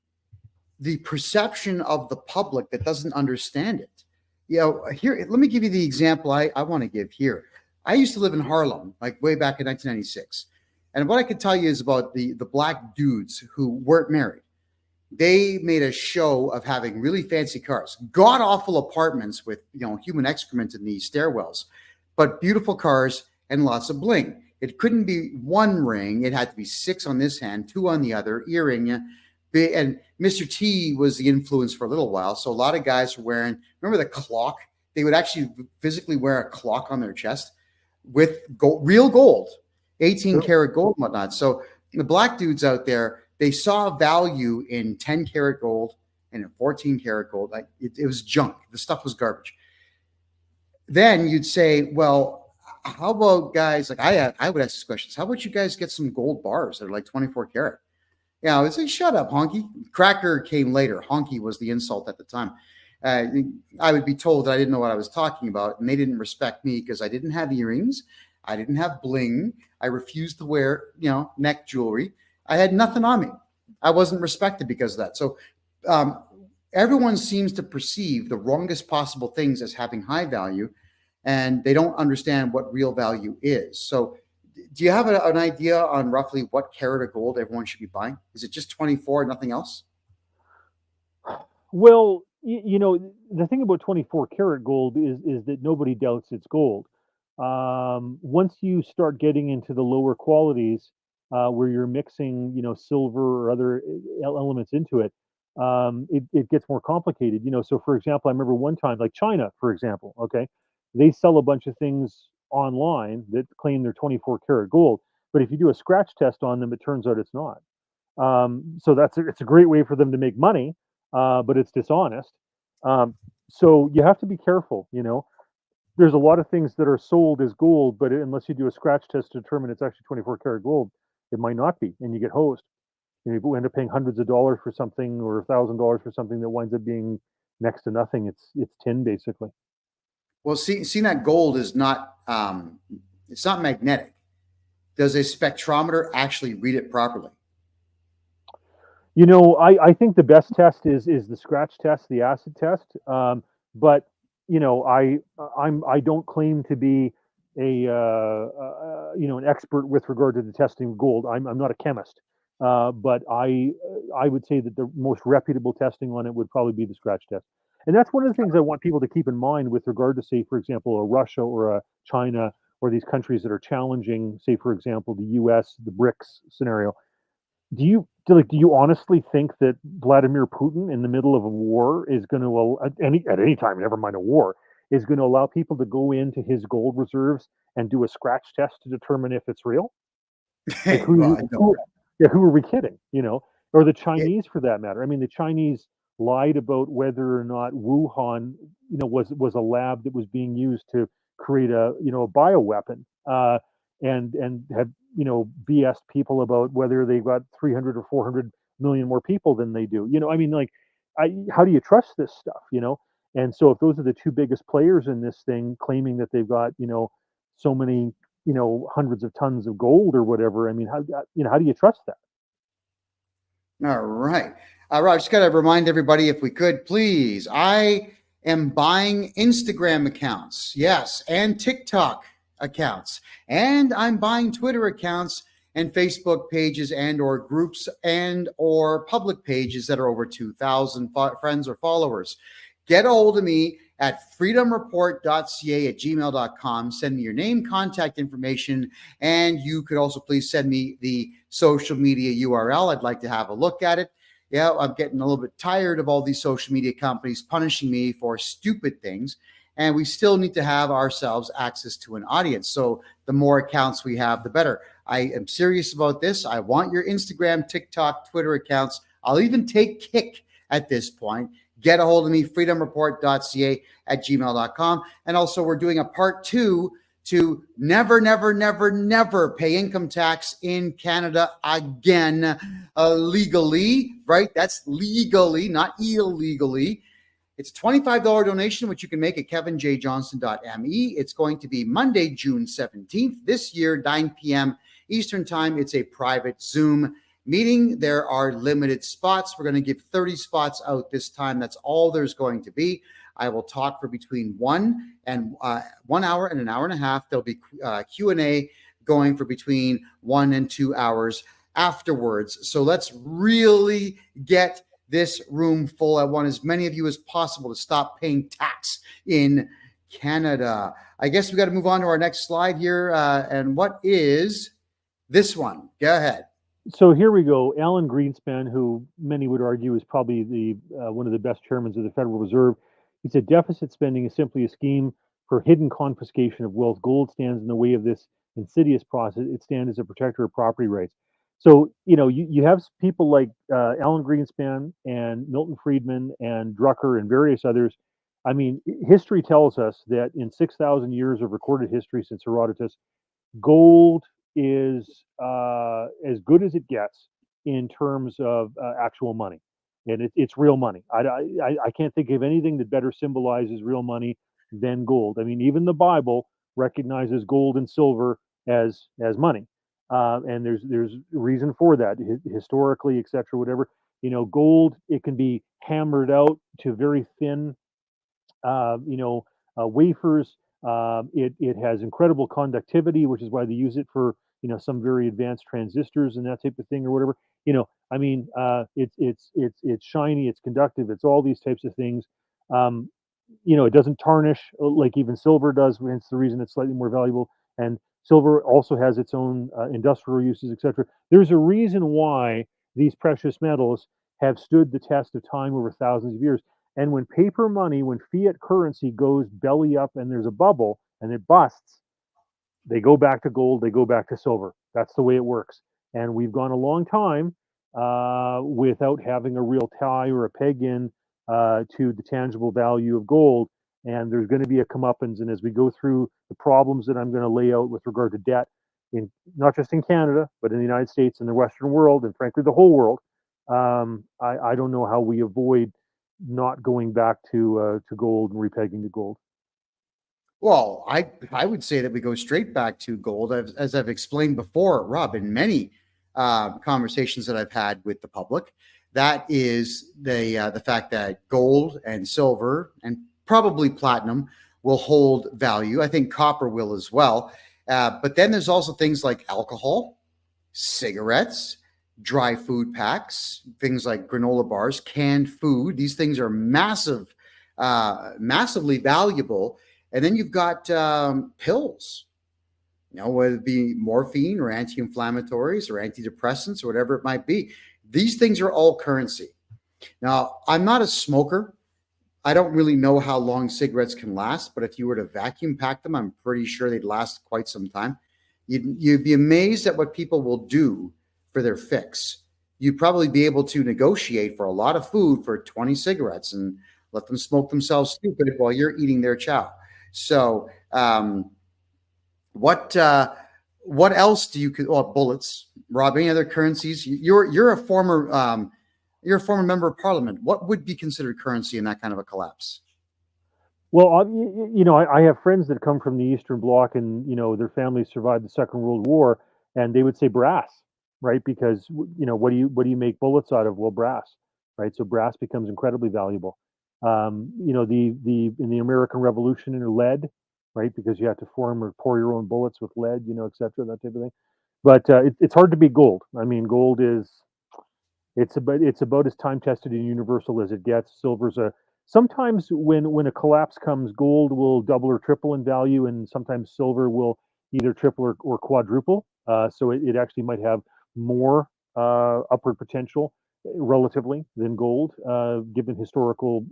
the perception of the public that doesn't understand it. Here, let me give you the example I want to give here. I used to live in Harlem, like way back in 1996. And what I can tell you is about the black dudes who weren't married. They made a show of having really fancy cars, god awful apartments with human excrement in the stairwells, but beautiful cars and lots of bling. It couldn't be one ring; it had to be 6 on this hand, 2 on the other, earring. And Mr. T was the influence for a little while, so a lot of guys were wearing. Remember the clock? They would actually physically wear a clock on their chest with gold, real gold, 18 karat gold and whatnot. So the black dudes out there, they saw value in 10 karat gold and in 14 karat gold. Like it was junk. The stuff was garbage. Then you'd say, well, how about guys like I would ask these questions. How about you guys get some gold bars that are like 24 karat? I would say, shut up, honky. Cracker came later. Honky was the insult at the time. I would be told that I didn't know what I was talking about, and they didn't respect me because I didn't have earrings. I didn't have bling. I refused to wear, neck jewelry. I had nothing on me. I wasn't respected because of that. So everyone seems to perceive the wrongest possible things as having high value, and they don't understand what real value is. So do you have an idea on roughly what carat of gold everyone should be buying? Is it just 24, nothing else? Well, the thing about 24 karat gold is that nobody doubts it's gold. Once you start getting into the lower qualities, where you're mixing, silver or other elements into it, it gets more complicated. So for example, I remember one time, like China, for example, okay, they sell a bunch of things online that claim they're 24 karat gold, but if you do a scratch test on them, it turns out it's not. So it's a great way for them to make money, but it's dishonest. So you have to be careful. There's a lot of things that are sold as gold, but unless you do a scratch test to determine it's actually 24 karat gold, it might not be, and you get hosed. You end up paying hundreds of dollars for something, or $1,000 for something that winds up being next to nothing. It's tin basically. Well, seeing that gold is not it's not magnetic. Does a spectrometer actually read it properly? I think the best test is the scratch test, the acid test. But I don't claim to be an expert with regard to the testing of gold. I'm not a chemist, but I would say that the most reputable testing on it would probably be the scratch test. And that's one of the things I want people to keep in mind with regard to, say, for example, a Russia or a China or these countries that are challenging, say, for example, the U.S., the BRICS scenario. Do you honestly think that Vladimir Putin, in the middle of a war, is going to at any time, never mind a war, is going to allow people to go into his gold reserves and do a scratch test to determine if it's real? Like, who are we kidding? Or the Chinese, for that matter. I mean, the Chinese lied about whether or not Wuhan, was a lab that was being used to create a bioweapon, and have BS people about whether they've got 300 or 400 million more people than they do. I mean, like, how do you trust this stuff? And so if those are the two biggest players in this thing claiming that they've got so many hundreds of tons of gold or whatever, I mean, how do you trust that? All right. Rob, just got to remind everybody, if we could, please, I am buying Instagram accounts. Yes. And TikTok accounts. And I'm buying Twitter accounts and Facebook pages and or groups and or public pages that are over 2,000 friends or followers. Get a hold of me at freedomreport.ca@gmail.com. Send me your name, contact information, and you could also please send me the social media URL. I'd like to have a look at it. Yeah, I'm getting a little bit tired of all these social media companies punishing me for stupid things, and we still need to have ourselves access to an audience. So the more accounts we have, the better. I am serious about this. I want your Instagram, TikTok, Twitter accounts. I'll even take Kick at this point. get a hold of me, freedomreport.ca@gmail.com. And also, we're doing a part 2 to never, never, never, never pay income tax in Canada again, legally, right? That's legally, not illegally. It's a $25 donation, which you can make at kevinjjohnston.me. It's going to be Monday, June 17th this year, 9 p.m. Eastern Time. It's a private Zoom meeting. There are limited spots. We're going to give 30 spots out this time. That's all there's going to be. I will talk for between 1 hour and an hour and a half. There'll be Q&A going for between 1 and 2 hours afterwards. So let's really get this room full. I want as many of you as possible to stop paying tax in Canada. I guess we got to move on to our next slide here. And what is this one? Go ahead. So here we go. Alan Greenspan, who many would argue is probably the one of the best chairmen of the Federal Reserve, he said deficit spending is simply a scheme for hidden confiscation of wealth. Gold stands in the way of this insidious process. It stands as a protector of property rights. So, you have people like Alan Greenspan and Milton Friedman and Drucker and various others. I mean, history tells us that in 6,000 years of recorded history since Herodotus, gold is as good as it gets in terms of actual money. And it's real money. I can't think of anything that better symbolizes real money than gold. I mean, even the Bible recognizes gold and silver as money. And there's reason for that historically, et cetera, whatever. Gold, it can be hammered out to very thin, wafers. It has incredible conductivity, which is why they use it for some very advanced transistors and that type of thing or whatever. It's shiny, it's conductive, it's all these types of things. It doesn't tarnish like even silver does, hence the reason it's slightly more valuable. And silver also has its own industrial uses, etc. There's a reason why these precious metals have stood the test of time over thousands of years. And when paper money, when fiat currency goes belly up and there's a bubble and it busts, they go back to gold, they go back to silver. That's the way it works. And we've gone a long time without having a real tie or a peg in to the tangible value of gold. And there's going to be a comeuppance. And as we go through the problems that I'm going to lay out with regard to debt, in not just in Canada, but in the United States and the Western world, and frankly, the whole world, I don't know how we avoid not going back to gold and repegging to gold. Well, I would say that we go straight back to gold, as I've explained before, Rob, in many conversations that I've had with the public. That is the fact that gold and silver and probably platinum will hold value. I think copper will as well. But then there's also things like alcohol, cigarettes, dry food packs, things like granola bars, canned food. These things are massively valuable. And then you've got pills, whether it be morphine or anti-inflammatories or antidepressants or whatever it might be. These things are all currency. Now, I'm not a smoker. I don't really know how long cigarettes can last, but if you were to vacuum pack them, I'm pretty sure they'd last quite some time. You'd be amazed at what people will do for their fix. You'd probably be able to negotiate for a lot of food for 20 cigarettes and let them smoke themselves stupid while you're eating their chow. So what else do you bullets, Rob, any other currencies? You're a former member of parliament. What would be considered currency in that kind of a collapse? Well, I have friends that come from the Eastern Bloc and, their families survived the Second World War, and they would say brass, right? Because, what do you make bullets out of? Well, brass, right? So brass becomes incredibly valuable. In the American Revolution, in lead, right? Because you have to form or pour your own bullets with lead, et cetera, that type of thing. But it's hard to beat gold. I mean, gold it's about as time tested and universal as it gets. Silver's sometimes when a collapse comes, gold will double or triple in value, and sometimes silver will either triple or quadruple. So it actually might have more upward potential relatively than gold, given historical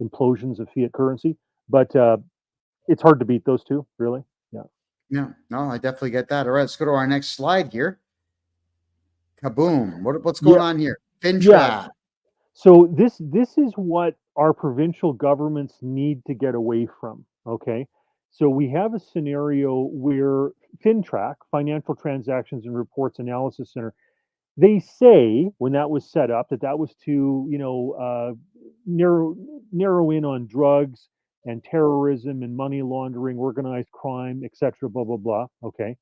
implosions of fiat currency. But it's hard to beat those two, really. Yeah. Yeah. No, I definitely get that. All right, let's go to our next slide here. Kaboom! What's going on here? FinTrack. Yeah. So this is what our provincial governments need to get away from. Okay. So we have a scenario where FinTrack, Financial Transactions and Reports Analysis Center, they say when that was set up that that was to, narrow in on drugs and terrorism and money laundering, organized crime, etc. Blah blah blah. Okay,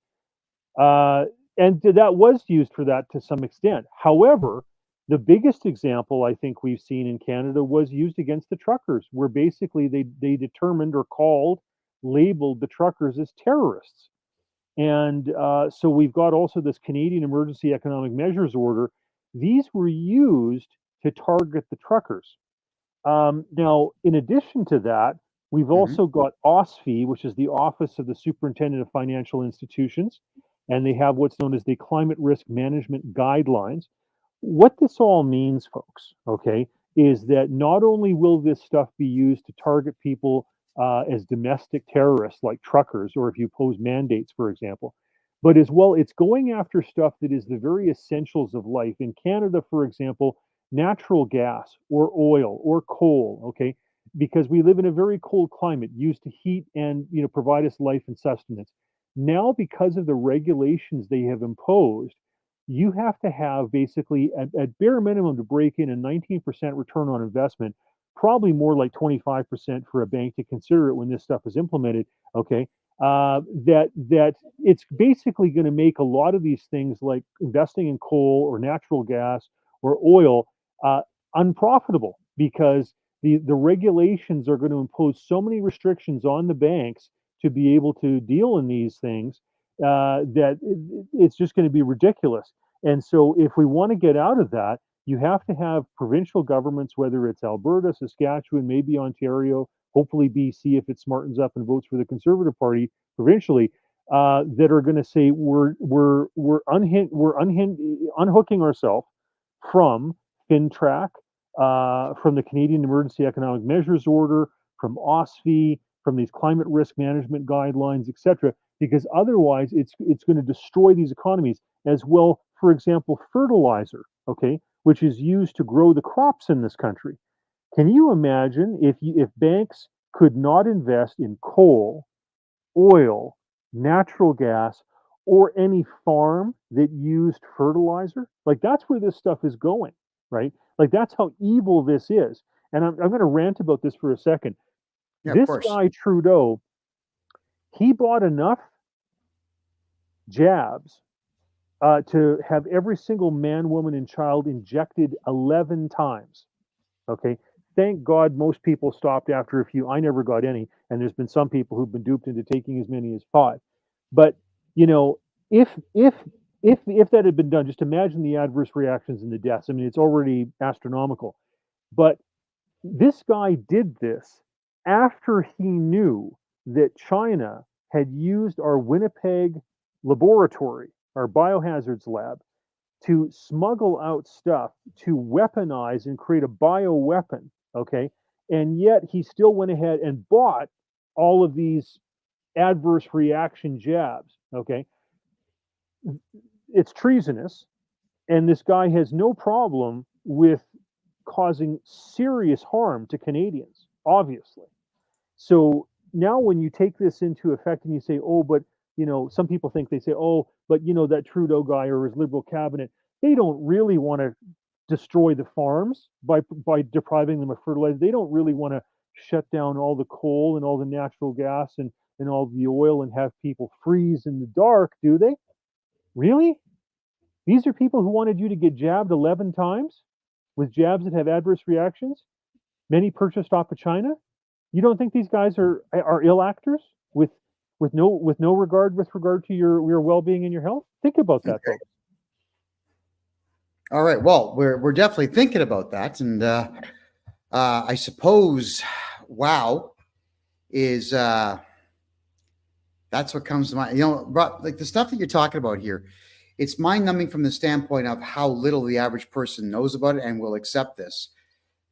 uh, and that was used for that to some extent. However, the biggest example I think we've seen in Canada was used against the truckers, where basically they determined or labeled the truckers as terrorists. And so we've got also this Canadian Emergency Economic Measures Order. These were used to target the truckers. Now, in addition to that, we've Mhm. also got OSFI, which is the Office of the Superintendent of Financial Institutions, and they have what's known as the Climate Risk Management Guidelines. What this all means, folks, okay, is that not only will this stuff be used to target people as domestic terrorists like truckers, or if you pose mandates, for example, but as well, it's going after stuff that is the very essentials of life. In Canada, for example, natural gas or oil or coal, okay, because we live in a very cold climate, used to heat and provide us life and sustenance. Now, because of the regulations they have imposed, you have to have basically at bare minimum to break in a 19% return on investment, probably more like 25% for a bank to consider it when this stuff is implemented. Okay, that it's basically going to make a lot of these things like investing in coal or natural gas or oil uh, unprofitable, because the regulations are going to impose so many restrictions on the banks to be able to deal in these things that it's just going to be ridiculous. And so, if we want to get out of that, you have to have provincial governments, whether it's Alberta, Saskatchewan, maybe Ontario, hopefully BC if it smartens up and votes for the Conservative Party provincially, that are going to say unhooking ourselves from FinTrack, from the Canadian Emergency Economic Measures Order, from OSFI, from these climate risk management guidelines, etc. Because otherwise, it's going to destroy these economies as well. For example, fertilizer, okay, which is used to grow the crops in this country. Can you imagine if banks could not invest in coal, oil, natural gas, or any farm that used fertilizer? Like that's where this stuff is going, right? Like that's how evil this is. And I'm going to rant about this for a second. Yeah, of This course. guy Trudeau, he bought enough jabs to have every single man, woman, and child injected 11 times. Okay. Thank God most people stopped after a few. I never got any, and there's been some people who've been duped into taking as many as 5. But you know, if if if that had been done, just imagine the adverse reactions and the deaths. I mean, it's already astronomical. But this guy did this after he knew that China had used our Winnipeg laboratory, our biohazards lab, to smuggle out stuff to weaponize and create a bioweapon. Okay. And yet he still went ahead and bought all of these adverse reaction jabs. Okay. It's treasonous. And this guy has no problem with causing serious harm to Canadians, obviously. So now when you take this into effect and you say, oh, but some people think they say, oh, but that Trudeau guy or his Liberal cabinet, they don't really want to destroy the farms by depriving them of fertilizer. They don't really want to shut down all the coal and all the natural gas and all the oil and have people freeze in the dark, do they? Really? These are people who wanted you to get jabbed 11 times with jabs that have adverse reactions, many purchased off of China. You don't think these guys are ill actors with no regard with regard to your well being and your health? Think about that, Okay. folks. All right. Well, we're definitely thinking about that, and I suppose, wow, is that's what comes to mind. Like the stuff that you're talking about here, it's mind numbing from the standpoint of how little the average person knows about it and will accept this.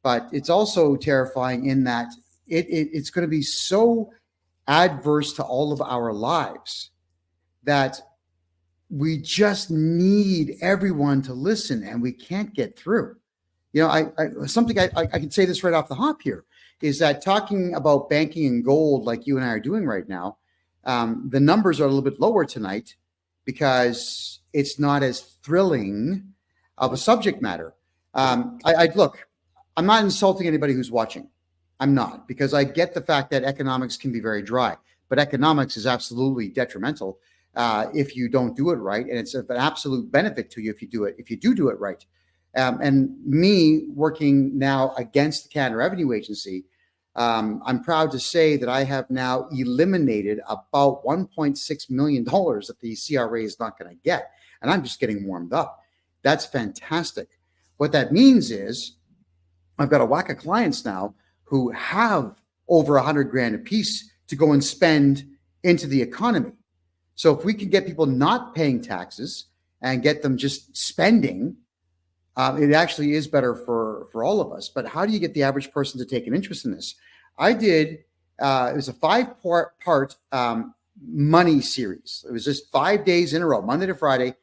But it's also terrifying in that it's going to be so adverse to all of our lives that we just need everyone to listen, and we can't get through. something I can say this right off the hop here is that talking about banking and gold like you and I are doing right now, the numbers are a little bit lower tonight because it's not as thrilling of a subject matter. Look, I'm not insulting anybody who's watching. I'm not, because I get the fact that economics can be very dry, but economics is absolutely detrimental if you don't do it right, and it's an absolute benefit to you if you do it right. And me working now against the Canada Revenue Agency, I'm proud to say that I have now eliminated about $1.6 million that the CRA is not going to get, and I'm just getting warmed up. That's fantastic. What that means is I've got a whack of clients now who have over 100 grand a piece to go and spend into the economy. So if we can get people not paying taxes and get them just spending, it actually is better for all of us. But how do you get the average person to take an interest in this? I did, it was a 5-part money series. It was just 5 days in a row, Monday to Friday,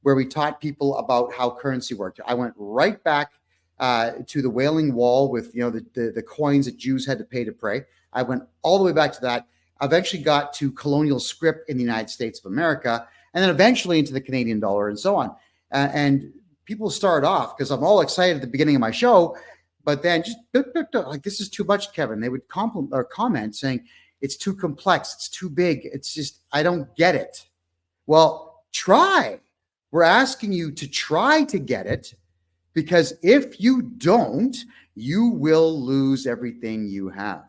where we taught people about how currency worked. I went right back to the Wailing Wall with the coins that Jews had to pay to pray. I went all the way back to that. I eventually got to colonial script in the United States of America, and then eventually into the Canadian dollar and so on. And people start off, because I'm all excited at the beginning of my show, but then just like, this is too much, Kevin. They would compliment or comment saying it's too complex, it's too big. It's just, I don't get it. Well, try. We're asking you to try to get it, because if you don't, you will lose everything you have.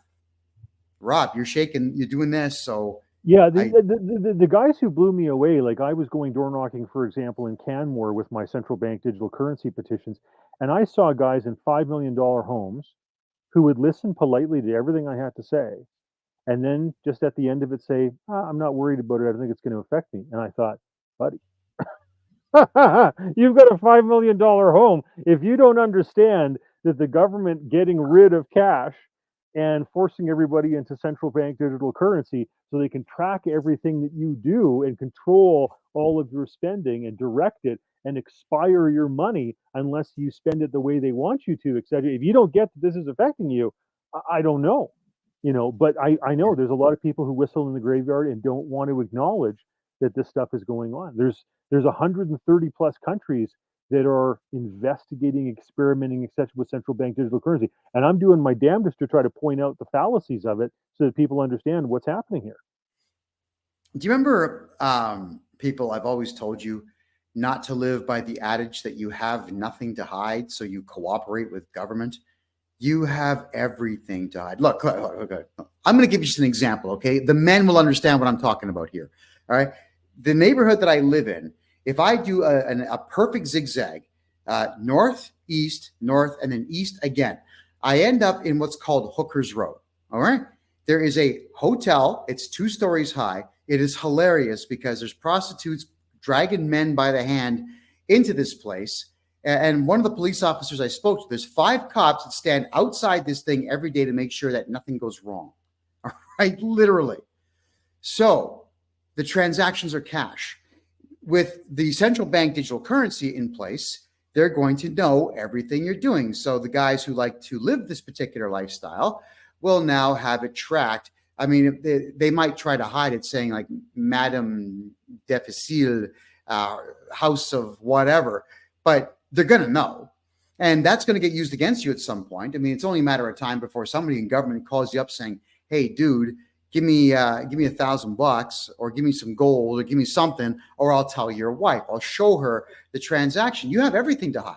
Rob, you're shaking, you're doing this. So yeah, the guys who blew me away, like I was going door knocking, for example, in Canmore with my central bank digital currency petitions, and I saw guys in $5 million homes who would listen politely to everything I had to say, and then just at the end of it say, I'm not worried about it, I don't think it's going to affect me. And I thought, buddy, you've got a $5 million home. If you don't understand that the government getting rid of cash and forcing everybody into central bank digital currency so they can track everything that you do and control all of your spending and direct it and expire your money unless you spend it the way they want you to, etc. If you don't get that this is affecting you, I don't know. But I know there's a lot of people who whistle in the graveyard and don't want to acknowledge that this stuff is going on. There's 130 plus countries that are investigating, experimenting, etc., with central bank digital currency. And I'm doing my damnedest to try to point out the fallacies of it so that people understand what's happening here. Do you remember, people, I've always told you not to live by the adage that you have nothing to hide, so you cooperate with government? You have everything to hide. Look, I'm going to give you just an example, okay? The men will understand what I'm talking about here, all right? The neighborhood that I live in, if I do a perfect zigzag, north, east, north, and then east again, I end up in what's called Hooker's Road. All right. There is a hotel. It's 2 stories high. It is hilarious because there's prostitutes dragging men by the hand into this place. And one of the police officers I spoke to, there's 5 cops that stand outside this thing every day to make sure that nothing goes wrong. All right. Literally. So the transactions are cash. With the central bank digital currency in place, they're going to know everything you're doing. So the guys who like to live this particular lifestyle will now have it tracked. I mean, they might try to hide it saying like Madame Difficile, House of whatever, but they're going to know. And that's going to get used against you at some point. I mean, it's only a matter of time before somebody in government calls you up saying, hey, dude, give me $1,000 or give me some gold or give me something, or I'll tell your wife. I'll show her the transaction. You have everything to hide.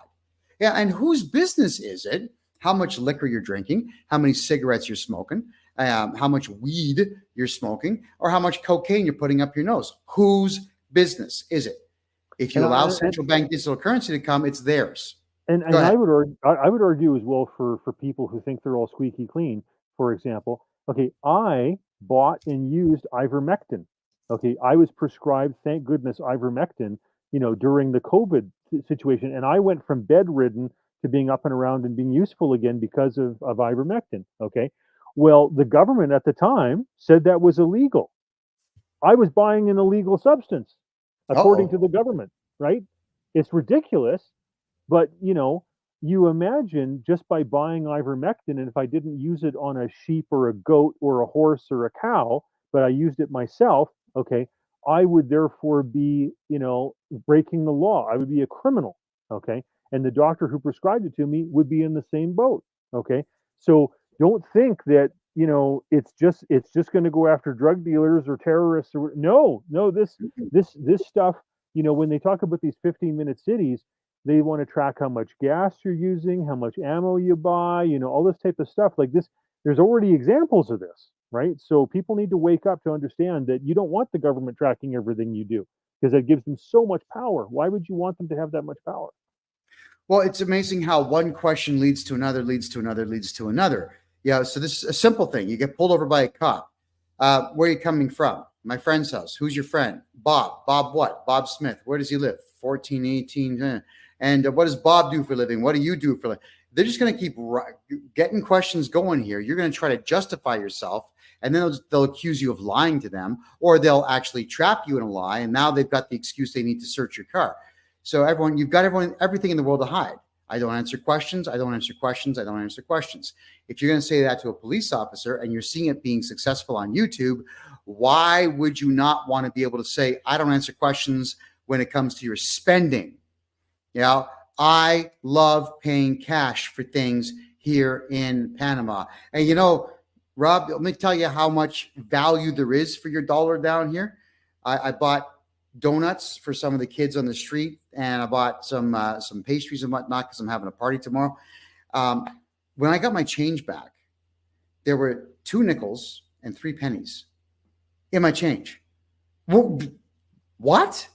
Yeah, and whose business is it? How much liquor you're drinking, how many cigarettes you're smoking, how much weed you're smoking, or how much cocaine you're putting up your nose? Whose business is it? If you allow central bank digital currency to come, it's theirs. And I would argue as well for people who think they're all squeaky clean. For example, okay, I bought and used ivermectin. Okay, I was prescribed, thank goodness, ivermectin, during the COVID situation, and I went from bedridden to being up and around and being useful again because of ivermectin. Okay, well, the government at the time said that was illegal. I was buying an illegal substance, according to the government. Right? It's ridiculous, but you imagine just by buying ivermectin, and if I didn't use it on a sheep or a goat or a horse or a cow, but I used it myself, okay, I would therefore be, breaking the law. I would be a criminal, okay? And the doctor who prescribed it to me would be in the same boat, okay? So don't think that, it's just going to go after drug dealers or terrorists or no, this stuff, when they talk about these 15-minute cities, they want to track how much gas you're using, how much ammo you buy, all this type of stuff. Like this, there's already examples of this, right? So people need to wake up to understand that you don't want the government tracking everything you do because that gives them so much power. Why would you want them to have that much power? Well, it's amazing how one question leads to another, leads to another, leads to another. Yeah. So this is a simple thing. You get pulled over by a cop. Where are you coming from? My friend's house. Who's your friend? Bob. Bob what? Bob Smith. Where does he live? 14, 18. And what does Bob do for a living? What do you do for a living? They're just going to keep getting questions going here. You're going to try to justify yourself, and then they'll accuse you of lying to them, or they'll actually trap you in a lie. And now they've got the excuse they need to search your car. So you've got everything in the world to hide. I don't answer questions. I don't answer questions. I don't answer questions. If you're going to say that to a police officer and you're seeing it being successful on YouTube, why would you not want to be able to say, I don't answer questions when it comes to your spending? I love paying cash for things here in Panama. And Rob, let me tell you how much value there is for your dollar down here. I bought donuts for some of the kids on the street, and I bought some pastries and whatnot because I'm having a party tomorrow. When I got my change back, there were 2 nickels and 3 pennies in my change. What?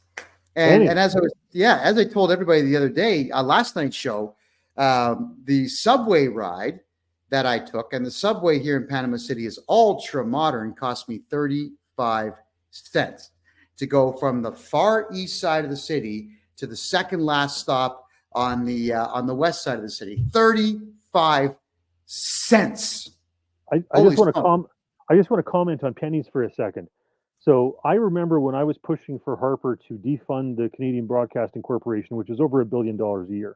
And as I told everybody the other day, last night's show, the subway ride that I took, and the subway here in Panama City is ultra modern, cost me 35 cents to go from the far east side of the city to the second last stop on the west side of the city. 35 cents. I just want to comment on pennies for a second. So I remember when I was pushing for Harper to defund the Canadian Broadcasting Corporation, which is over $1 billion a year.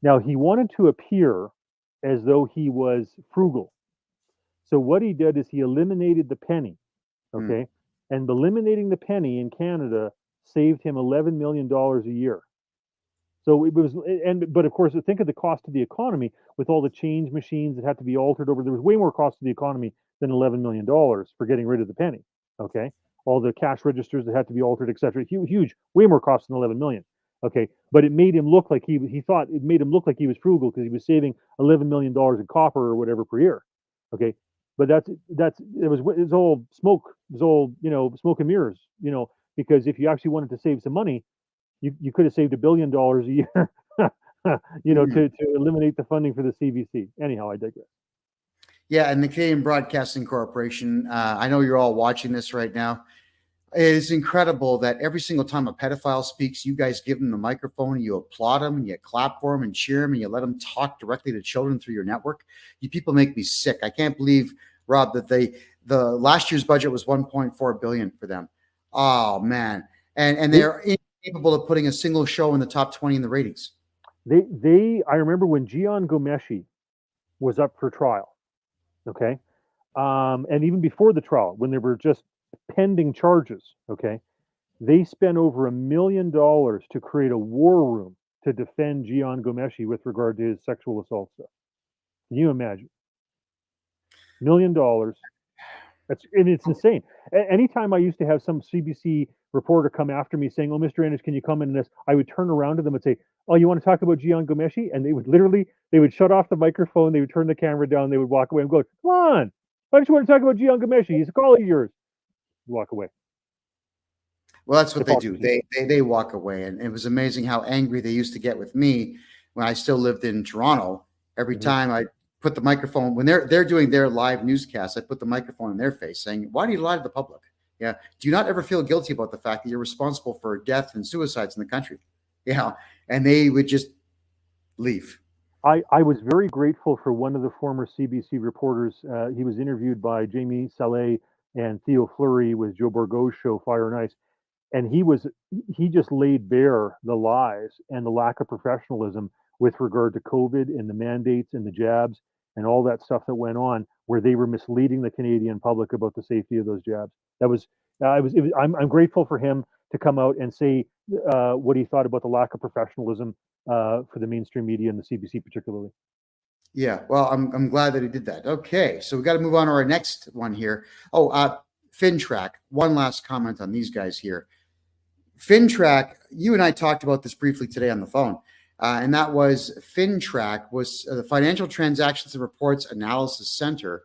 Now, he wanted to appear as though he was frugal. So what he did is he eliminated the penny, okay? And eliminating the penny in Canada saved him $11 million a year. So it was, but of course, think of the cost to the economy with all the change machines that had to be altered over. There was way more cost to the economy than $11 million for getting rid of the penny. Okay, all the cash registers that had to be altered, etc. Huge, way more cost than 11 million. Okay, but it made him look like he thought it made him look like he was frugal because he was saving $11 million in copper or whatever per year. Okay, but it's all smoke. It's all smoke and mirrors. Because if you actually wanted to save some money, you could have saved $1 billion a year. To eliminate the funding for the CBC. Anyhow, I digress. Yeah, and the Canadian Broadcasting Corporation, I know you're all watching this right now. It is incredible that every single time a pedophile speaks, you guys give them the microphone and you applaud them and you clap for them and cheer them and you let them talk directly to children through your network. You people make me sick. I can't believe, Rob, that the last year's budget was $1.4 billion for them. Oh, man. And they're incapable of putting a single show in the top 20 in the ratings. I remember when Gian Gomeshi was up for trial. Okay. And even before the trial, when there were just pending charges, okay, they spent over $1 million to create a war room to defend Gian Gomeshi with regard to his sexual assault stuff. Can you imagine? $1 million. It's insane. Anytime I used to have some CBC reporter come after me saying, "Oh, Mr. Anders, can you come in this?" I would turn around to them and say, "Oh, you want to talk about Gian Gomeshi?" And they would shut off the microphone, they would turn the camera down, they would walk away and go, "Come on, why don't you want to talk about Gian Gomeshi? He's a colleague of yours." Walk away. Well, that's what they do. They walk away, and it was amazing how angry they used to get with me when I still lived in Toronto. Every time I put the microphone, when they're doing their live newscast, I put the microphone in their face saying, "Why do you lie to the public? Yeah. Do you not ever feel guilty about the fact that you're responsible for death and suicides in the country?" Yeah. And they would just leave. I was very grateful for one of the former CBC reporters. He was interviewed by Jamie Saleh and Theo Fleury with Joe Bourgault's show Fire and Ice. And he just laid bare the lies and the lack of professionalism with regard to COVID and the mandates and the jabs and all that stuff that went on, where they were misleading the Canadian public about the safety of those jabs. That was, I'm grateful for him to come out and say what he thought about the lack of professionalism for the mainstream media and the CBC particularly. Yeah, well, I'm glad that he did that. Okay, so we got to move on to our next one here. Oh, FinTrack. One last comment on these guys here. FinTrack, you and I talked about this briefly today on the phone, and that was FinTrack was the Financial Transactions and Reports Analysis Center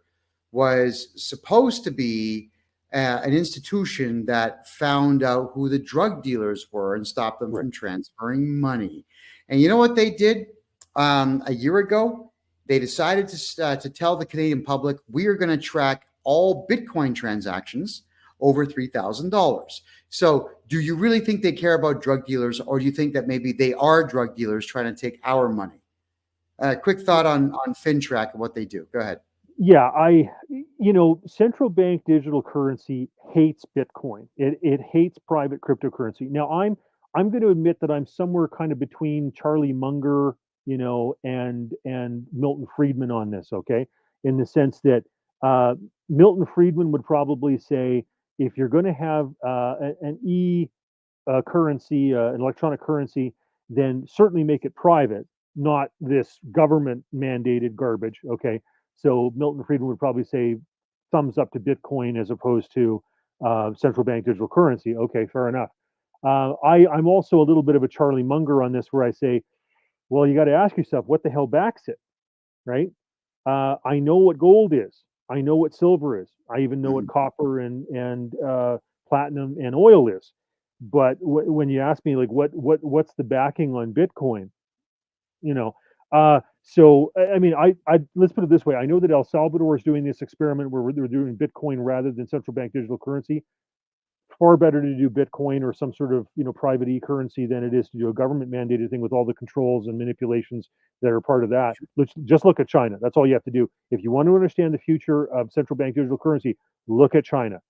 was supposed to be an institution that found out who the drug dealers were and stopped them from transferring money. And you know what they did a year ago? They decided to tell the Canadian public, we are going to track all Bitcoin transactions over $3,000. So do you really think they care about drug dealers, or do you think that maybe they are drug dealers trying to take our money? Quick thought on FinTrack and what they do. Go ahead. Yeah, central bank digital currency hates Bitcoin. It hates private cryptocurrency. Now, I'm going to admit that I'm somewhere kind of between Charlie Munger, and Milton Friedman on this, okay? In the sense that Milton Friedman would probably say, if you're going to have an currency, an electronic currency, then certainly make it private, not this government mandated garbage, okay? So Milton Friedman would probably say thumbs up to Bitcoin as opposed to central bank digital currency. Okay, fair enough. I'm also a little bit of a Charlie Munger on this, where I say, well, you got to ask yourself, what the hell backs it, right? I know what gold is. I know what silver is. I even know what copper and platinum and oil is. But when you ask me, like, what's the backing on Bitcoin, so I mean, I let's put it this way. I know that El Salvador is doing this experiment where they're doing Bitcoin rather than central bank digital currency. Far better to do Bitcoin or some sort of private e-currency than it is to do a government mandated thing with all the controls and manipulations that are part of that. Just look at China. That's all you have to do. If you want to understand the future of central bank digital currency, look at China.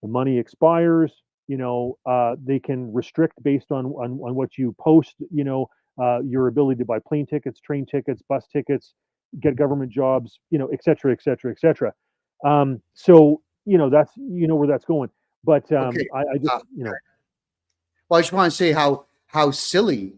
The money expires. They can restrict based on what you post. Your ability to buy plane tickets, train tickets, bus tickets, get government jobs. Et cetera, et cetera, et cetera. So that's where that's going. But Okay. I just, Well, I just want to say how silly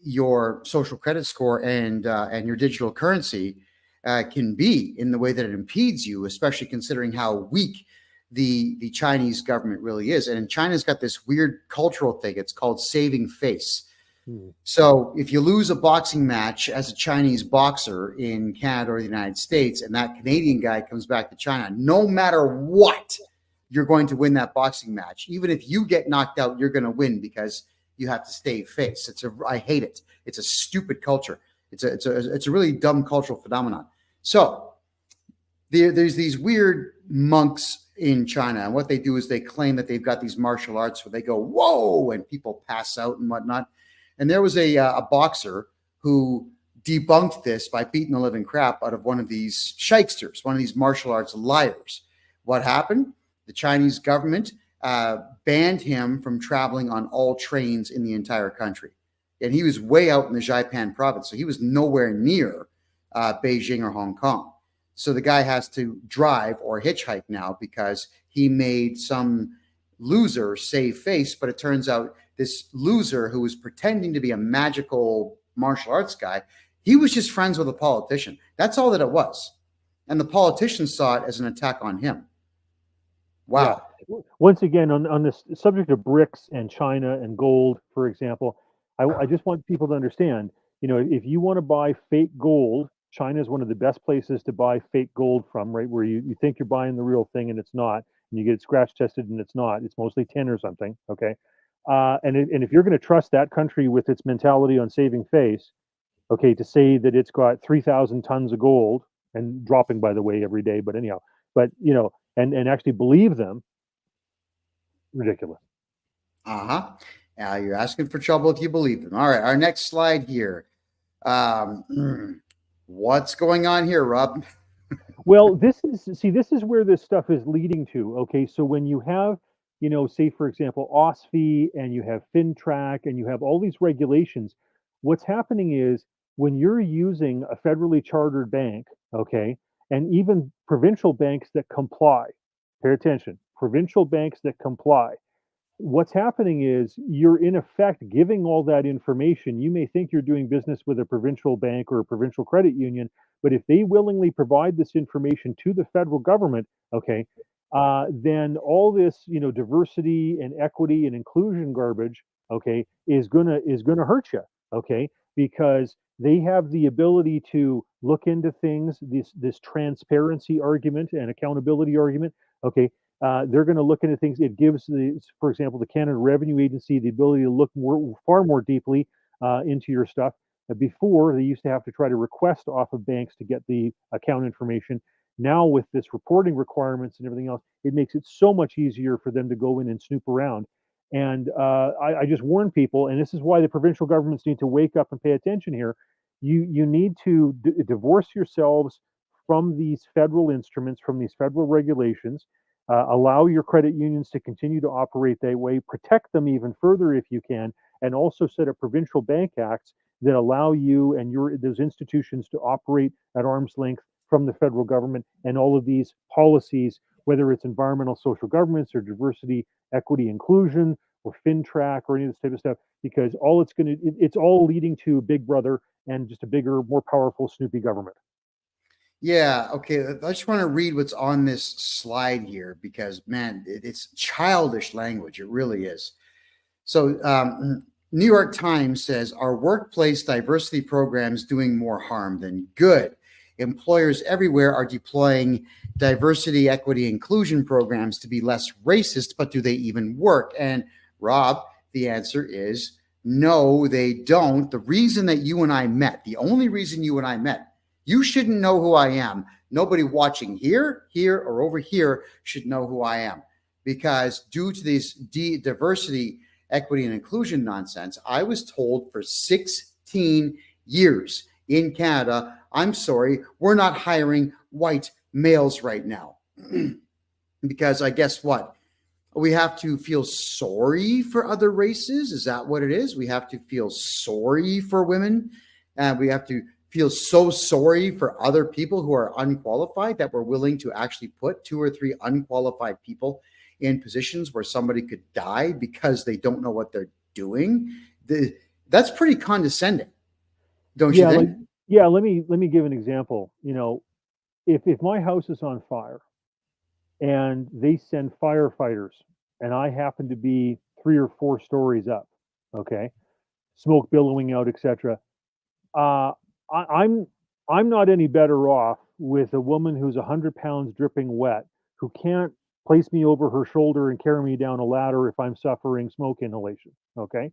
your social credit score and your digital currency can be in the way that it impedes you, especially considering how weak the Chinese government really is. And China's got this weird cultural thing. It's called saving face. So if you lose a boxing match as a Chinese boxer in Canada or the United States, and that Canadian guy comes back to China, no matter what, you're going to win that boxing match. Even if you get knocked out, you're going to win because you have to stay face. I hate it. It's a stupid culture. It's a really dumb cultural phenomenon. So there's these weird monks in China, and what they do is they claim that they've got these martial arts where they go, whoa, and people pass out and whatnot. And there was a boxer who debunked this by beating the living crap out of one of these shysters, one of these martial arts liars. What happened? The Chinese government banned him from traveling on all trains in the entire country. And he was way out in the Zhaipan province, so he was nowhere near Beijing or Hong Kong. So the guy has to drive or hitchhike now because he made some loser save face, but it turns out this loser who was pretending to be a magical martial arts guy, he was just friends with a politician. That's all that it was. And the politician saw it as an attack on him. Wow. Yeah. Once again, on this subject of BRICS and China and gold, for example, I just want people to understand, if you want to buy fake gold, China is one of the best places to buy fake gold from, right? Where you think you're buying the real thing and it's not, and you get it scratch tested and it's not. It's mostly tin or something, okay? And if you're going to trust that country with its mentality on saving face, okay, to say that it's got 3,000 tons of gold and dropping, by the way, every day, but anyhow, and actually believe them, ridiculous. You're asking for trouble if you believe them. All right, our next slide here. What's going on here, Rob? Well, this is where this stuff is leading to. Okay, so when you have, say for example, OSFI and you have FinTrack and you have all these regulations, what's happening is when you're using a federally chartered bank, okay, and even provincial banks that comply, pay attention, provincial banks that comply, what's happening is you're in effect giving all that information. You may think you're doing business with a provincial bank or a provincial credit union, but if they willingly provide this information to the federal government, okay, then all this, diversity and equity and inclusion garbage, okay, is gonna hurt you, okay, because they have the ability to look into things. This transparency argument and accountability argument, okay, they're going to look into things. It gives for example, the Canada Revenue Agency the ability to look far more deeply into your stuff. Before, they used to have to try to request off of banks to get the account information. Now, with this reporting requirements and everything else, it makes it so much easier for them to go in and snoop around. And I just warn people, and this is why the provincial governments need to wake up and pay attention here. You need to divorce yourselves from these federal instruments, from these federal regulations. Allow your credit unions to continue to operate that way, protect them even further if you can, and also set up provincial bank acts that allow you and those institutions to operate at arm's length from the federal government, and all of these policies, whether it's environmental social governments or diversity, equity, inclusion, or FinTrack or any of this type of stuff, because it's all leading to Big Brother and just a bigger, more powerful Snoopy government. Yeah. Okay. I just want to read what's on this slide here because, man, it's childish language. It really is. So, New York Times says our workplace diversity programs doing more harm than good. Employers everywhere are deploying diversity, equity, inclusion programs to be less racist, but do they even work? And Rob, the answer is no, they don't. The reason that you and I met, the only reason you and I met, you shouldn't know who I am. Nobody watching here, or over here should know who I am, because due to this diversity, equity, and inclusion nonsense, I was told for 16 years in Canada, I'm sorry, we're not hiring white males right now. Because I guess what? We have to feel sorry for other races. Is that what it is? We have to feel sorry for women. And we have to feel so sorry for other people who are unqualified that we're willing to actually put 2 or 3 unqualified people in positions where somebody could die because they don't know what they're doing. That's pretty condescending, don't you think? Let me give an example. If my house is on fire and they send firefighters and I happen to be 3 or 4 stories up, okay, smoke billowing out, etc. I'm not any better off with a woman who's 100 pounds dripping wet who can't place me over her shoulder and carry me down a ladder if I'm suffering smoke inhalation. Okay,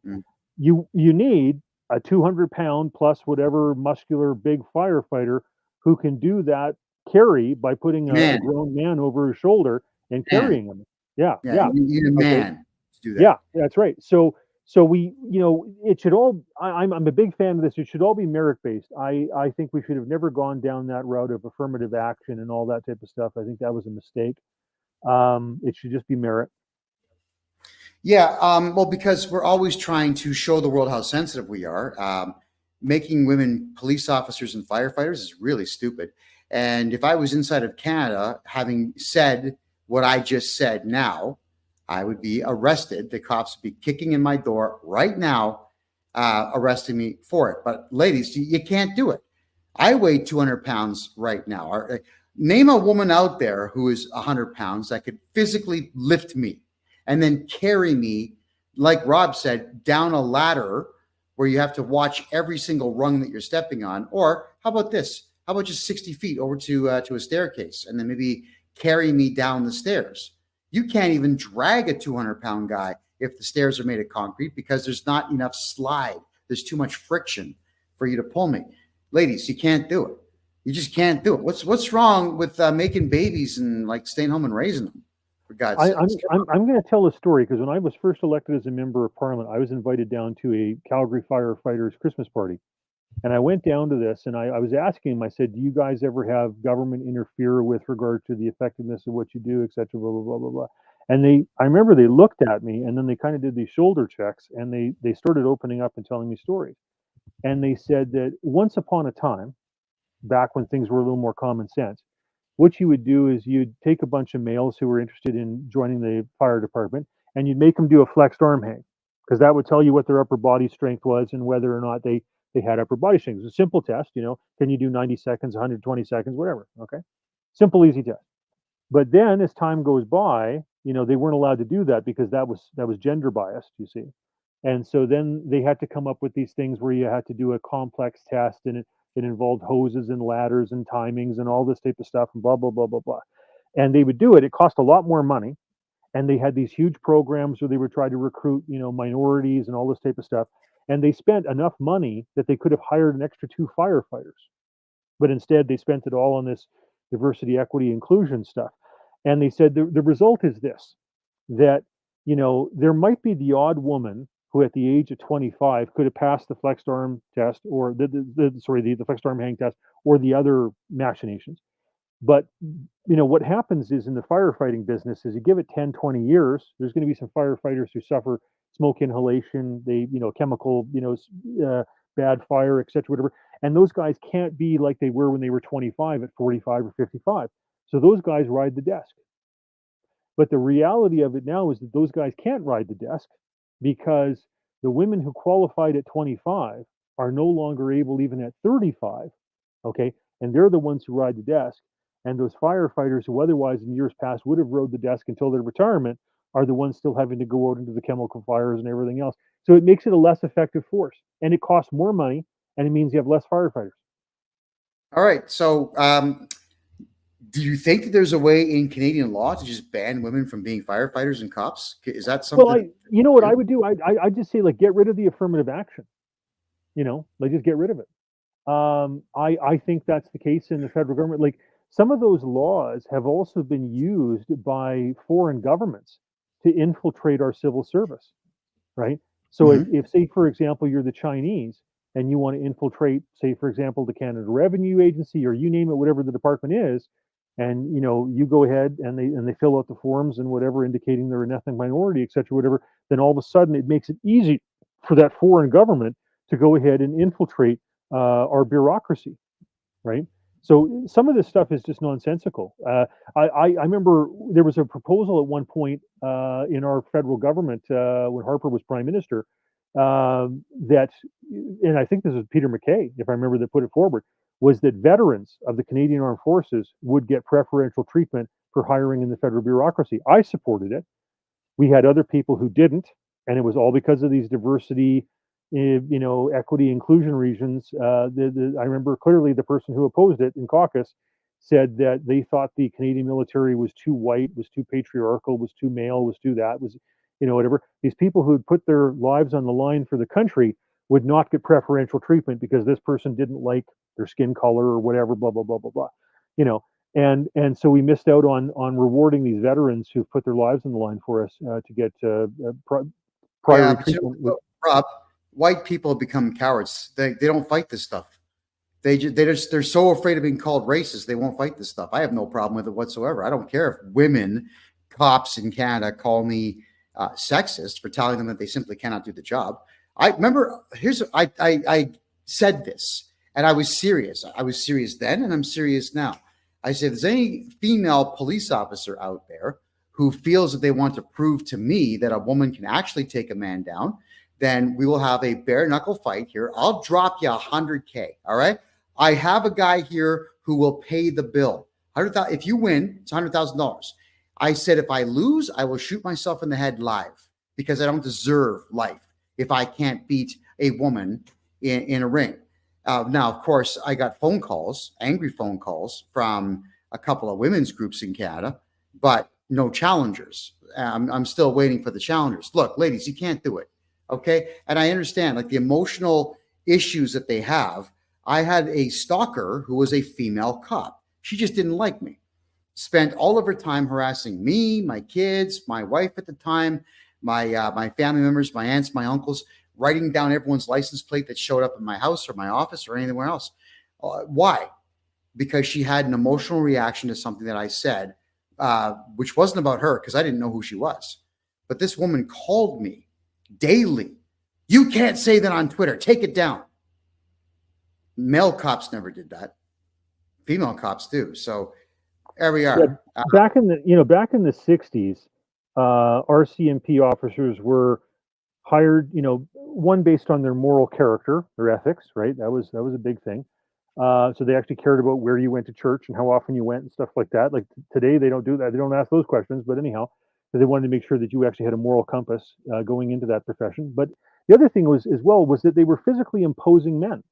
you need a 200-pound plus whatever muscular big firefighter who can do that carry by putting a grown man over his shoulder and carrying him. Yeah. You need a man to do that. Yeah, that's right. So we, it should all. I'm a big fan of this. It should all be merit based. I think we should have never gone down that route of affirmative action and all that type of stuff. I think that was a mistake. It should just be merit. Yeah, well, because we're always trying to show the world how sensitive we are. Making women police officers and firefighters is really stupid. And if I was inside of Canada, having said what I just said now, I would be arrested. The cops would be kicking in my door right now, arresting me for it. But ladies, you can't do it. I weigh 200 pounds right now. Name a woman out there who is 100 pounds that could physically lift me and then carry me, like Rob said, down a ladder where you have to watch every single rung that you're stepping on. Or how about this? How about just 60 feet over to a staircase and then maybe carry me down the stairs? You can't even drag a 200-pound guy if the stairs are made of concrete because there's not enough slide. There's too much friction for you to pull me. Ladies, you can't do it. You just can't do it. What's wrong with making babies and like staying home and raising them? For God's sake. I'm going to tell a story because when I was first elected as a member of Parliament, I was invited down to a Calgary firefighters Christmas party. And I went down to this and I was asking him, I said, do you guys ever have government interfere with regard to the effectiveness of what you do, et cetera, blah, blah, blah, blah, blah. And I remember they looked at me and then they kind of did these shoulder checks and they started opening up and telling me stories. and they said that once upon a time, back when things were a little more common sense, what you would do is you'd take a bunch of males who were interested in joining the fire department, and you'd make them do a flexed arm hang, because that would tell you what their upper body strength was and whether or not they had upper body strength. It's a simple test, can you do 90 seconds, 120 seconds, whatever. Okay. Simple, easy test. But then as time goes by, they weren't allowed to do that because that was gender biased, you see. And so then they had to come up with these things where you had to do a complex test, and it involved hoses and ladders and timings and all this type of stuff and blah, blah, blah, blah, blah. And they would do it. It cost a lot more money. And they had these huge programs where they would try to recruit, minorities and all this type of stuff. And they spent enough money that they could have hired an extra 2 firefighters. But instead, they spent it all on this diversity, equity, inclusion stuff. And they said the result is this, that, there might be the odd woman who at the age of 25 could have passed the flexed arm test or the flexed arm hang test or the other machinations. But, what happens is in the firefighting business is you give it 10, 20 years, there's going to be some firefighters who suffer smoke inhalation, chemical, bad fire, et cetera, whatever. And those guys can't be like they were when they were 25 at 45 or 55. So those guys ride the desk. But the reality of it now is that those guys can't ride the desk because the women who qualified at 25 are no longer able even at 35. Okay. And they're the ones who ride the desk. And those firefighters who otherwise in years past would have rode the desk until their retirement are the ones still having to go out into the chemical fires and everything else. So it makes it a less effective force, and it costs more money, and it means you have less firefighters. All right. So, do you think that there's a way in Canadian law to just ban women from being firefighters and cops? Is that something? Well, you know what I would do? I just say, like, get rid of the affirmative action. Just get rid of it. I think that's the case in the federal government. Like, some of those laws have also been used by foreign governments to infiltrate our civil service, right? So if, say, for example, you're the Chinese and you want to infiltrate, say, for example, the Canada Revenue Agency or you name it, whatever the department is, and you go ahead and they fill out the forms and whatever, indicating they're an ethnic minority, et cetera, whatever, then all of a sudden it makes it easy for that foreign government to go ahead and infiltrate our bureaucracy, right? So some of this stuff is just nonsensical. I remember there was a proposal at one point in our federal government when Harper was prime minister that, and I think this was Peter MacKay, if I remember, that put it forward, was that veterans of the Canadian Armed Forces would get preferential treatment for hiring in the federal bureaucracy. I supported it. We had other people who didn't, and it was all because of these diversity, equity, inclusion reasons. I remember clearly the person who opposed it in caucus said that they thought the Canadian military was too white, was too patriarchal, was too male, was too that, was, whatever. These people who had put their lives on the line for the country would not get preferential treatment because this person didn't like their skin color or whatever, blah, blah, blah, blah, blah. And so we missed out on rewarding these veterans who put their lives on the line for us to get priority treatment. Rob, white people become cowards. They don't fight this stuff. They're so afraid of being called racist. They won't fight this stuff. I have no problem with it whatsoever. I don't care if women cops in Canada call me sexist for telling them that they simply cannot do the job. I remember I said this and I was serious. I was serious then and I'm serious now. I said, if there's any female police officer out there who feels that they want to prove to me that a woman can actually take a man down, then we will have a bare knuckle fight here. I'll drop you $100K. All right. I have a guy here who will pay the bill. If you win, it's $100,000. I said, if I lose, I will shoot myself in the head live because I don't deserve life if I can't beat a woman in a ring. Now, of course, I got phone calls, angry phone calls from a couple of women's groups in Canada, but no challengers. I'm still waiting for the challengers. Look, ladies, you can't do it. Okay. And I understand like the emotional issues that they have. I had a stalker who was a female cop. She just didn't like me. Spent all of her time harassing me, my kids, my wife at the time, my family members, my aunts, my uncles, writing down everyone's license plate that showed up in my house or my office or anywhere else. Why? Because she had an emotional reaction to something that I said, which wasn't about her because I didn't know who she was. But this woman called me daily. You can't say that on Twitter. Take it down. Male cops never did that. Female cops do. So there we Yeah, are. back in the 60s, RCMP officers were hired, one based on their moral character, their ethics, right? That was a big thing. So they actually cared about where you went to church and how often you went and stuff like that. Like today, they don't do that. They don't ask those questions. But anyhow, they wanted to make sure that you actually had a moral compass going into that profession. But the other thing was as well was that they were physically imposing men,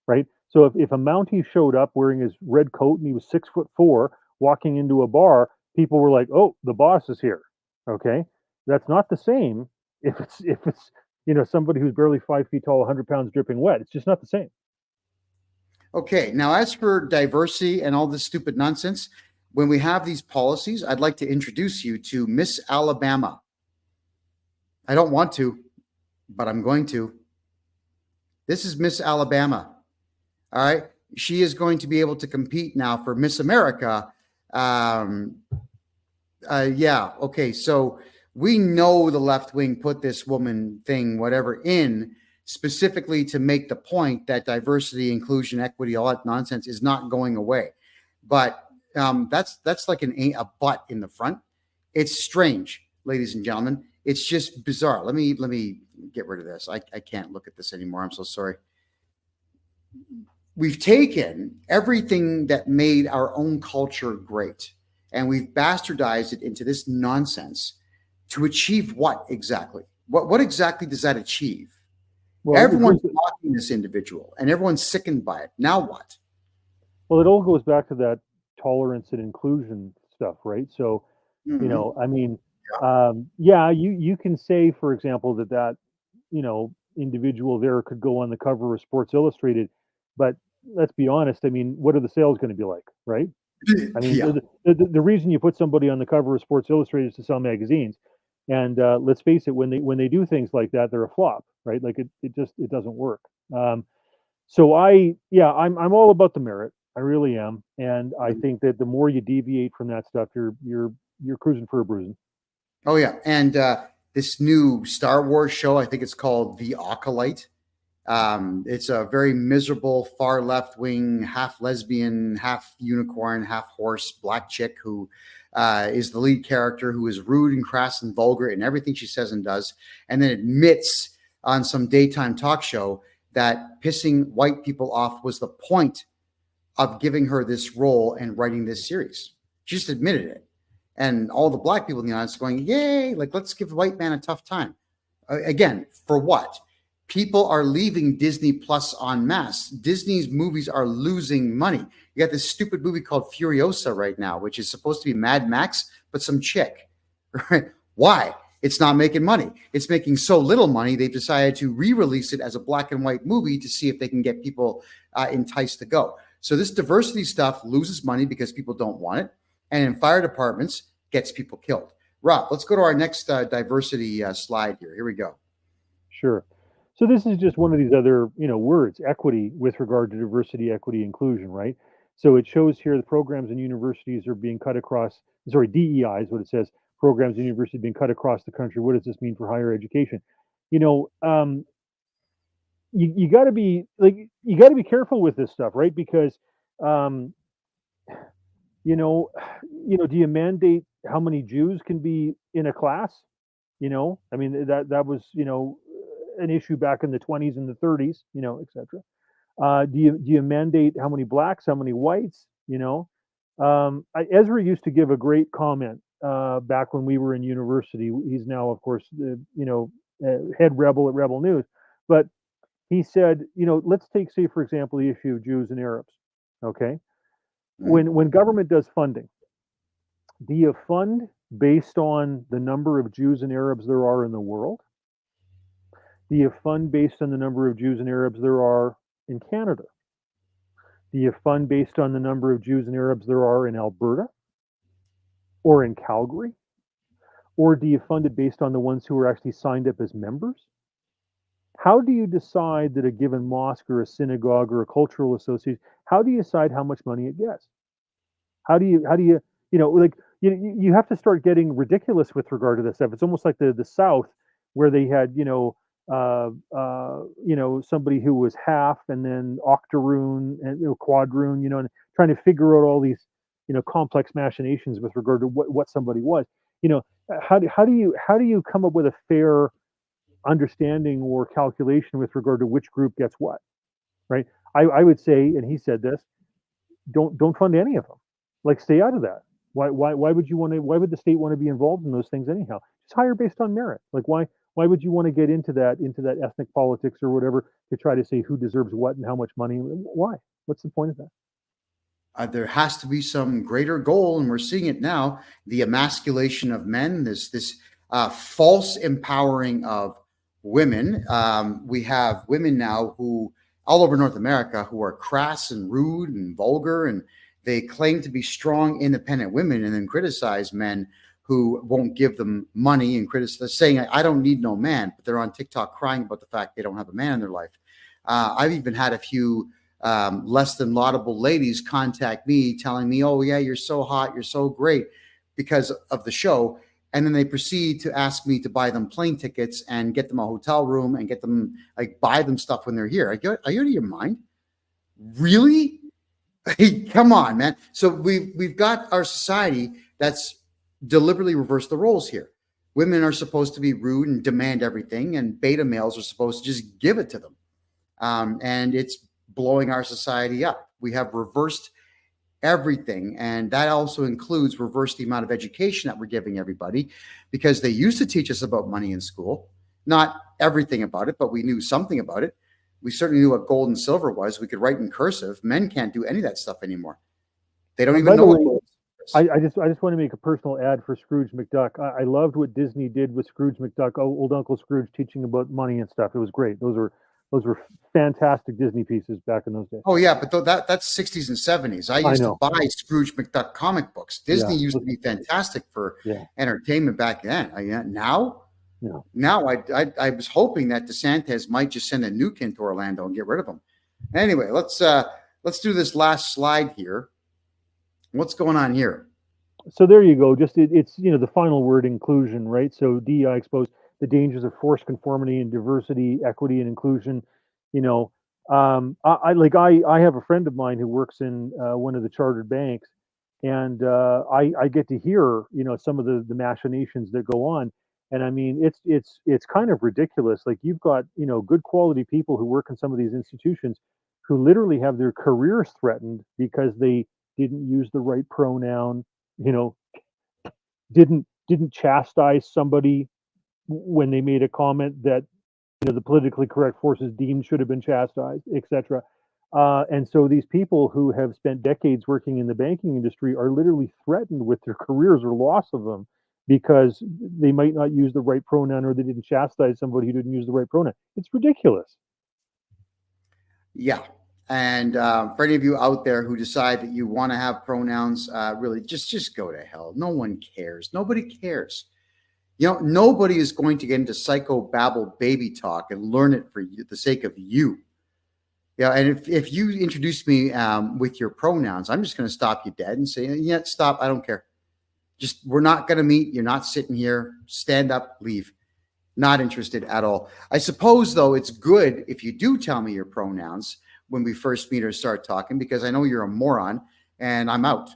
right? So if a Mountie showed up wearing his red coat and he was 6'4", walking into a bar, people were like, "Oh, the boss is here." Okay, that's not the same if it's somebody who's barely 5 feet tall, 100 pounds, dripping wet. It's just not the same. Okay. Now, as for diversity and all this stupid nonsense, when we have these policies, I'd like to introduce you to Miss Alabama. I don't want to, but I'm going to. This is Miss Alabama. All right. She is going to be able to compete now for Miss America. Yeah. Okay. So we know the left wing put this woman thing, whatever, in specifically to make the point that diversity, inclusion, equity, all that nonsense is not going away. But that's like a butt in the front. It's strange, ladies and gentlemen. It's just bizarre. Let me get rid of this. I can't look at this anymore. I'm so sorry. We've taken everything that made our own culture great and we've bastardized it into this nonsense to achieve what exactly? What exactly does that achieve? Well, Everyone's mocking this individual and everyone's sickened by it. Now what? Well, it all goes back to that tolerance and inclusion stuff, right? So, I mean, yeah, you can say, for example, that individual there could go on the cover of Sports Illustrated, but let's be honest. I mean, what are the sales going to be like, right? I mean, Yeah. the reason you put somebody on the cover of Sports Illustrated is to sell magazines, and let's face it, when they do things like that, they're a flop, right? Like it doesn't work. So I'm all about the merit. I really am, and I think that the more you deviate from that stuff, you're cruising for a bruising. Oh yeah, and this new Star Wars show, I think it's called The Acolyte. It's a very miserable, far left wing, half lesbian, half unicorn, half horse, black chick who is the lead character, who is rude and crass and vulgar in everything she says and does, and then admits on some daytime talk show that pissing white people off was the point of giving her this role and writing this series. She just admitted it. And all the black people in the audience going, yay, like, let's give the white man a tough time. Again, for what? People are leaving Disney Plus en masse. Disney's movies are losing money. You got this stupid movie called Furiosa right now, which is supposed to be Mad Max, but some chick. Right? Why? It's not making money. It's making so little money, they've decided to re-release it as a black and white movie to see if they can get people enticed to go. So this diversity stuff loses money because people don't want it. And in fire departments, gets people killed. Rob, let's go to our next diversity slide here. Here we go. Sure. So this is just one of these other, words, equity, with regard to diversity, equity, inclusion, right? So it shows here the programs in universities are being cut across, DEI is what it says, programs in universities being cut across the country. What does this mean for higher education? You got to be careful with this stuff, right? Because, do you mandate how many Jews can be in a class? I mean, that was, an issue back in the 20s and the 30s, etc. Do you mandate how many blacks, how many whites? Ezra used to give a great comment back when we were in university. He's now, of course, head rebel at Rebel News, but he said, let's take, say, for example, the issue of Jews and Arabs. Okay, when government does funding, do you fund based on the number of Jews and Arabs there are in the world? Do you fund based on the number of Jews and Arabs there are in Canada? Do you fund based on the number of Jews and Arabs there are in Alberta or in Calgary? Or do you fund it based on the ones who are actually signed up as members? How do you decide that a given mosque or a synagogue or a cultural association, how do you decide how much money it gets? How do you, you have to start getting ridiculous with regard to this stuff. It's almost like the South, where they had, somebody who was half and then octoroon and quadroon, and trying to figure out all these, complex machinations with regard to what somebody was. How do you come up with a fair understanding or calculation with regard to which group gets what, right? I would say, and he said this, don't fund any of them. Like, stay out of that. Why would you want to? Why would the state want to be involved in those things anyhow? Just hire based on merit. Like, why would you want to get into that ethnic politics or whatever to try to say who deserves what and how much money? Why? What's the point of that? There has to be some greater goal, and we're seeing it now. The emasculation of men, this false empowering of women. We have women now who, all over North America, who are crass and rude and vulgar, and they claim to be strong, independent women, and then criticize men who won't give them money and criticize, saying, "I don't need no man," but they're on TikTok crying about the fact they don't have a man in their life. I've even had a few less than laudable ladies contact me telling me, "Oh yeah, you're so hot, you're so great," because of the show. And then they proceed to ask me to buy them plane tickets and get them a hotel room and get them, like, buy them stuff when they're here. Are you out of your mind? Really? Hey, come on, man. So we've got our society that's deliberately reversed the roles here. Women are supposed to be rude and demand everything, and beta males are supposed to just give it to them. And it's blowing our society up. We have reversed everything, and that also includes reverse the amount of education that we're giving everybody, because they used to teach us about money in school. Not everything about it, but we knew something about it. We certainly knew what gold and silver was. We could write in cursive. Men can't do any of that stuff anymore. They don't even know what gold is. I just want to make a personal ad for Scrooge McDuck. I loved what Disney did with Scrooge McDuck, old Uncle Scrooge teaching about money and stuff. It was great. Those were fantastic Disney pieces back in those days. Oh yeah, but that's 60s and 70s. I used to buy Scrooge McDuck comic books. Disney used to be fantastic for entertainment back then. Now I was hoping that DeSantis might just send a nuke into Orlando and get rid of him. Anyway, let's do this last slide here. What's going on here? So there you go. Just it's the final word, inclusion, right? So DEI exposed the dangers of forced conformity and diversity, equity, and inclusion. I have a friend of mine who works in one of the chartered banks, and I get to hear some of the machinations that go on, and I mean it's kind of ridiculous. Like, you've got good quality people who work in some of these institutions who literally have their careers threatened because they didn't use the right pronoun, didn't chastise somebody when they made a comment that the politically correct forces deemed should have been chastised, etc. And so these people who have spent decades working in the banking industry are literally threatened with their careers or loss of them because they might not use the right pronoun, or they didn't chastise somebody who didn't use the right pronoun. It's ridiculous. Yeah. And for any of you out there who decide that you want to have pronouns, really just go to hell. No one cares. Nobody cares. Nobody is going to get into psychobabble baby talk and learn it for the sake of you. Yeah, and if you introduce me with your pronouns, I'm just going to stop you dead and say, "Yeah, stop. I don't care. Just, we're not going to meet. You're not sitting here. Stand up, leave. Not interested at all." I suppose, though, it's good if you do tell me your pronouns when we first meet or start talking, because I know you're a moron and I'm out.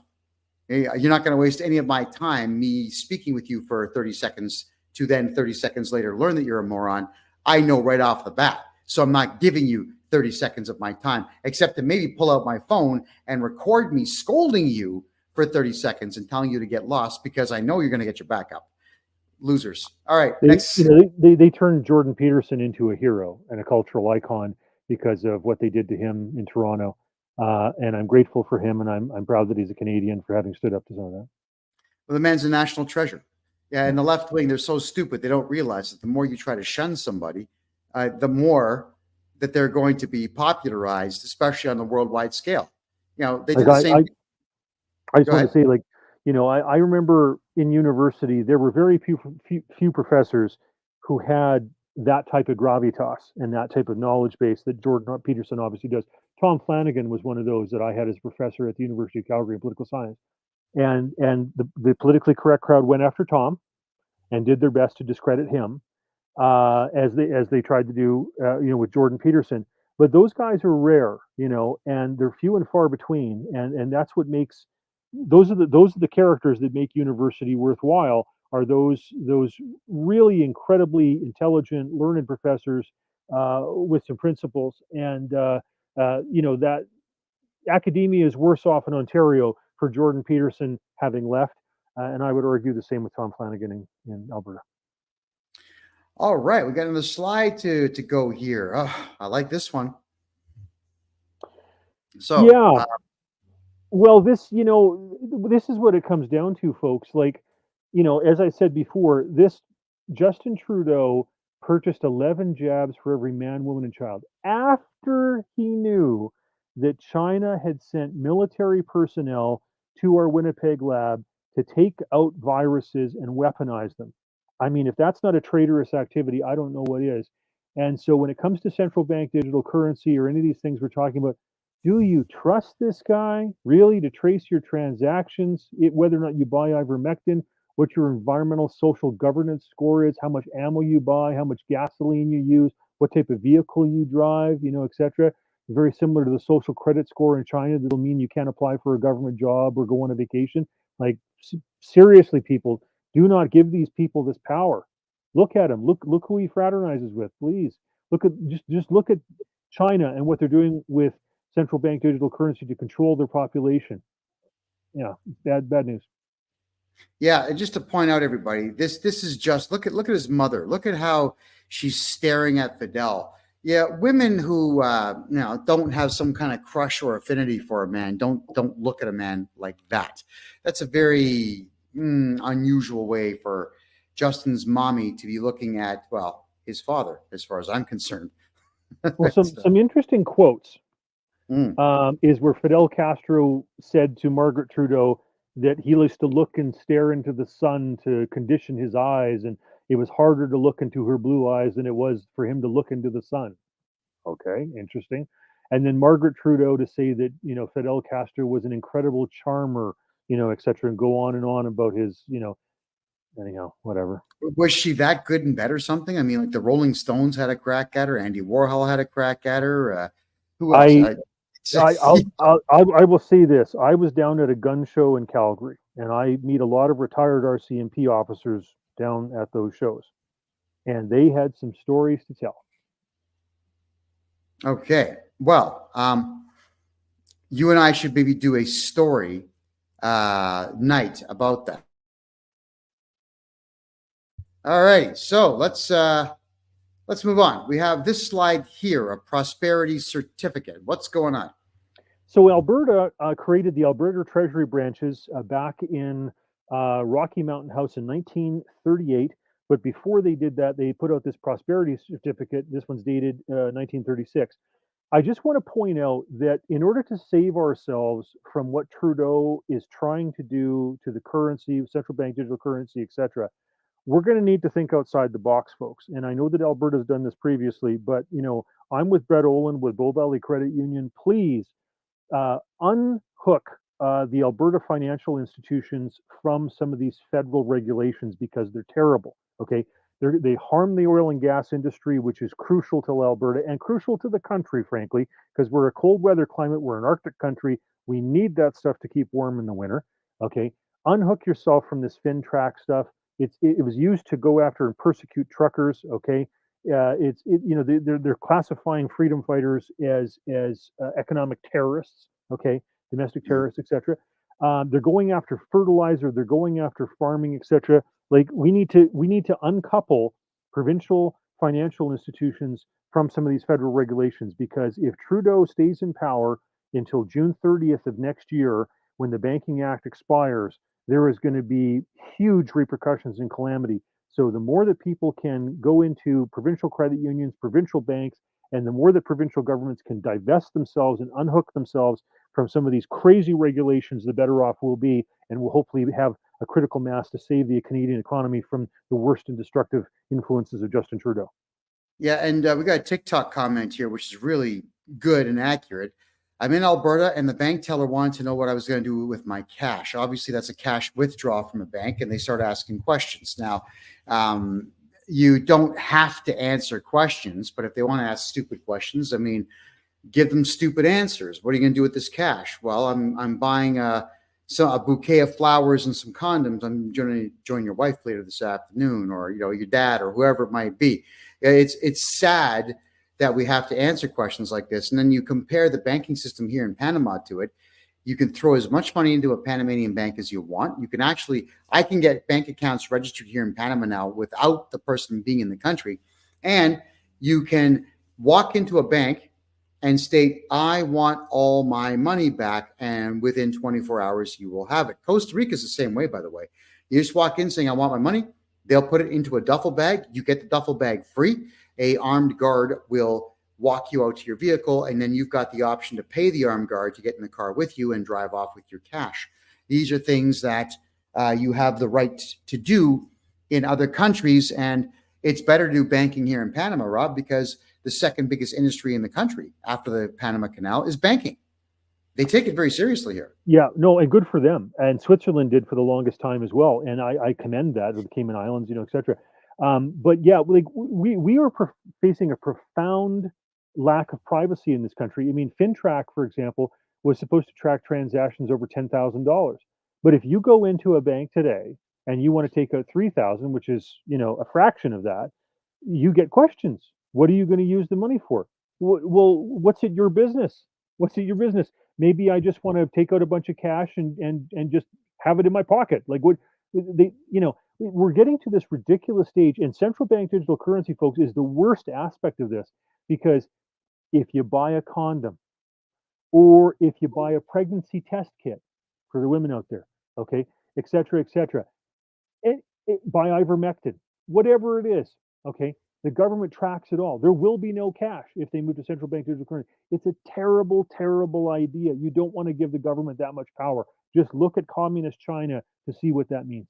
You're not going to waste any of my time, me speaking with you for 30 seconds to then 30 seconds later learn that you're a moron. I know right off the bat. So I'm not giving you 30 seconds of my time, except to maybe pull out my phone and record me scolding you for 30 seconds and telling you to get lost, because I know you're going to get your back up. Losers. All right. Next. They turned Jordan Peterson into a hero and a cultural icon because of what they did to him in Toronto. And I'm grateful for him, and I'm proud that he's a Canadian for having stood up to some of that. Well, the man's a national treasure. Yeah, and the left wing, they're so stupid, they don't realize that the more you try to shun somebody, the more that they're going to be popularized, especially on the worldwide scale. They did the same. I just want to say, I remember in university, there were very few professors who had that type of gravitas and that type of knowledge base that Jordan Peterson obviously does. Tom Flanagan was one of those that I had as professor at the University of Calgary in political science. And the politically correct crowd went after Tom and did their best to discredit him. as they tried to do, with Jordan Peterson. But those guys are rare, and they're few and far between, and that's what makes those are the characters that make university worthwhile. Are those really incredibly intelligent, learned professors with some principles, and that academia is worse off in Ontario for Jordan Peterson having left, and I would argue the same with Tom Flanagan in Alberta. All right, we got another slide to go here. Oh, I like this one. So Yeah, well, this is what it comes down to, folks. Like, as I said before, this Justin Trudeau purchased 11 jabs for every man, woman, and child after he knew that China had sent military personnel to our Winnipeg lab to take out viruses and weaponize them. I mean, if that's not a traitorous activity, I don't know what is. And so when it comes to central bank digital currency or any of these things we're talking about, do you trust this guy really to trace your transactions, whether or not you buy ivermectin, what your environmental social governance score is, how much ammo you buy, how much gasoline you use, what type of vehicle you drive, etc. Very similar to the social credit score in China that'll mean you can't apply for a government job or go on a vacation. Like, seriously, people, do not give these people this power. Look at him. Look who he fraternizes with. Please look at just look at China and what they're doing with central bank digital currency to control their population. Yeah, bad news. yeah, and just to point out, everybody, this is just look at his mother. Look at how she's staring at Fidel. Yeah, women who don't have some kind of crush or affinity for a man don't look at a man like that. That's a very unusual way for Justin's mommy to be looking at, well, his father, as far as I'm concerned. Well, some interesting quotes is where Fidel Castro said to Margaret Trudeau that he used to look and stare into the sun to condition his eyes, and it was harder to look into her blue eyes than it was for him to look into the sun. Okay, interesting. And then Margaret Trudeau to say that Fidel Castro was an incredible charmer, etc., and go on and on about his, anyhow, whatever. Was she that good in bed or something? I mean, like the Rolling Stones had a crack at her, Andy Warhol had a crack at her. Who else? I will say this. I was down at a gun show in Calgary, and I meet a lot of retired RCMP officers down at those shows, and they had some stories to tell. Okay. Well, you and I should maybe do a story night about that. All right. So let's move on. We have this slide here, a prosperity certificate. What's going on? So Alberta created the Alberta Treasury branches back in Rocky Mountain House in 1938. But before they did that, they put out this prosperity certificate. This one's dated 1936. I just want to point out that in order to save ourselves from what Trudeau is trying to do to the currency, central bank digital currency, etc., we're going to need to think outside the box, folks. And I know that Alberta's done this previously, but I'm with Brett Olin with Bow Valley Credit Union. Please unhook the Alberta financial institutions from some of these federal regulations because they're terrible. Okay, they harm the oil and gas industry, which is crucial to Alberta and crucial to the country, frankly, because we're a cold weather climate. We're an Arctic country. We need that stuff to keep warm in the winter. Okay, unhook yourself from this FinTrack stuff. It was used to go after and persecute truckers. Okay, they're classifying freedom fighters as economic terrorists. Okay, domestic terrorists, etc. They're going after fertilizer. They're going after farming, etc. Like we need to uncouple provincial financial institutions from some of these federal regulations, because if Trudeau stays in power until June 30th of next year, when the Banking Act expires, there is going to be huge repercussions and calamity. So the more that people can go into provincial credit unions, provincial banks, and the more that provincial governments can divest themselves and unhook themselves from some of these crazy regulations, the better off we'll be, and we'll hopefully have a critical mass to save the Canadian economy from the worst and destructive influences of Justin Trudeau. Yeah, and we got a TikTok comment here, which is really good and accurate. I'm in Alberta, and the bank teller wanted to know what I was going to do with my cash. Obviously, that's a cash withdrawal from a bank, and they start asking questions. Now, you don't have to answer questions, but if they want to ask stupid questions, I mean, give them stupid answers. What are you going to do with this cash? Well, I'm buying a bouquet of flowers and some condoms. I'm going to join your wife later this afternoon, or your dad, or whoever it might be. It's sad that we have to answer questions like this, and then you compare the banking system here in Panama to it. You can throw as much money into a Panamanian bank as you want. I can get bank accounts registered here in Panama now without the person being in the country. And you can walk into a bank and state, I want all my money back. And within 24 hours, you will have it. Costa Rica is the same way, by the way. You just walk in saying, I want my money. They'll put it into a duffel bag. You get the duffel bag free. A armed guard will walk you out to your vehicle, and then you've got the option to pay the armed guard to get in the car with you and drive off with your cash. These are things that you have the right to do in other countries, and it's better to do banking here in Panama, Rob, because the second biggest industry in the country after the Panama Canal is banking. They take it very seriously here. Yeah, no, and good for them. And Switzerland did for the longest time as well, and I commend that, with the Cayman Islands, et cetera. But yeah, like we are facing a profound lack of privacy in this country. I mean, FinTrack, for example, was supposed to track transactions over $10,000. But if you go into a bank today and you want to take out 3,000, which is, a fraction of that, you get questions. What are you going to use the money for? Well, what's it your business? What's it your business? Maybe I just want to take out a bunch of cash and just have it in my pocket. Like, what we're getting to this ridiculous stage, and central bank digital currency, folks, is the worst aspect of this, because if you buy a condom, or if you buy a pregnancy test kit for the women out there, okay, et cetera, buy ivermectin, whatever it is, okay, the government tracks it all. There will be no cash if they move to central bank digital currency. It's a terrible, terrible idea. You don't want to give the government that much power. Just look at communist China to see what that means.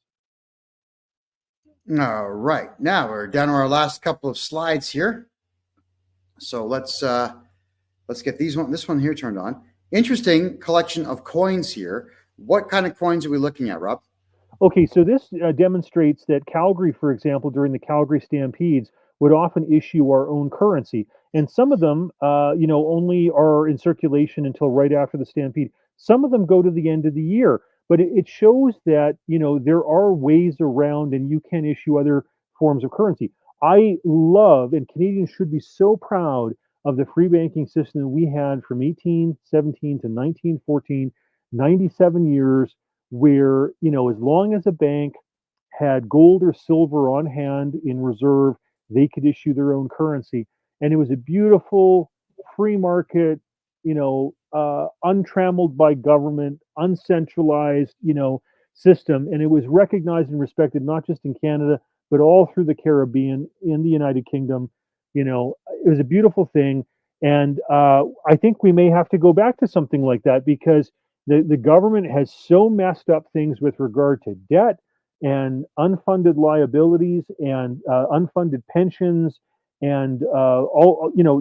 All right. Now we're down to our last couple of slides here. So let's get this one here turned on. Interesting collection of coins here. What kind of coins are we looking at, Rob? Okay, so this demonstrates that Calgary, for example, during the Calgary Stampedes, would often issue our own currency, and some of them, only are in circulation until right after the Stampede. Some of them go to the end of the year, but it shows that there are ways around, and you can issue other forms of currency. I love, and Canadians should be so proud of, the free banking system that we had from 1817 to 1914, 97 years, where, as long as a bank had gold or silver on hand in reserve, they could issue their own currency. And it was a beautiful free market, untrammeled by government, uncentralized, system. And it was recognized and respected not just in Canada, but all through the Caribbean, in the United Kingdom. It was a beautiful thing. And I think we may have to go back to something like that, because the government has so messed up things with regard to debt and unfunded liabilities and unfunded pensions and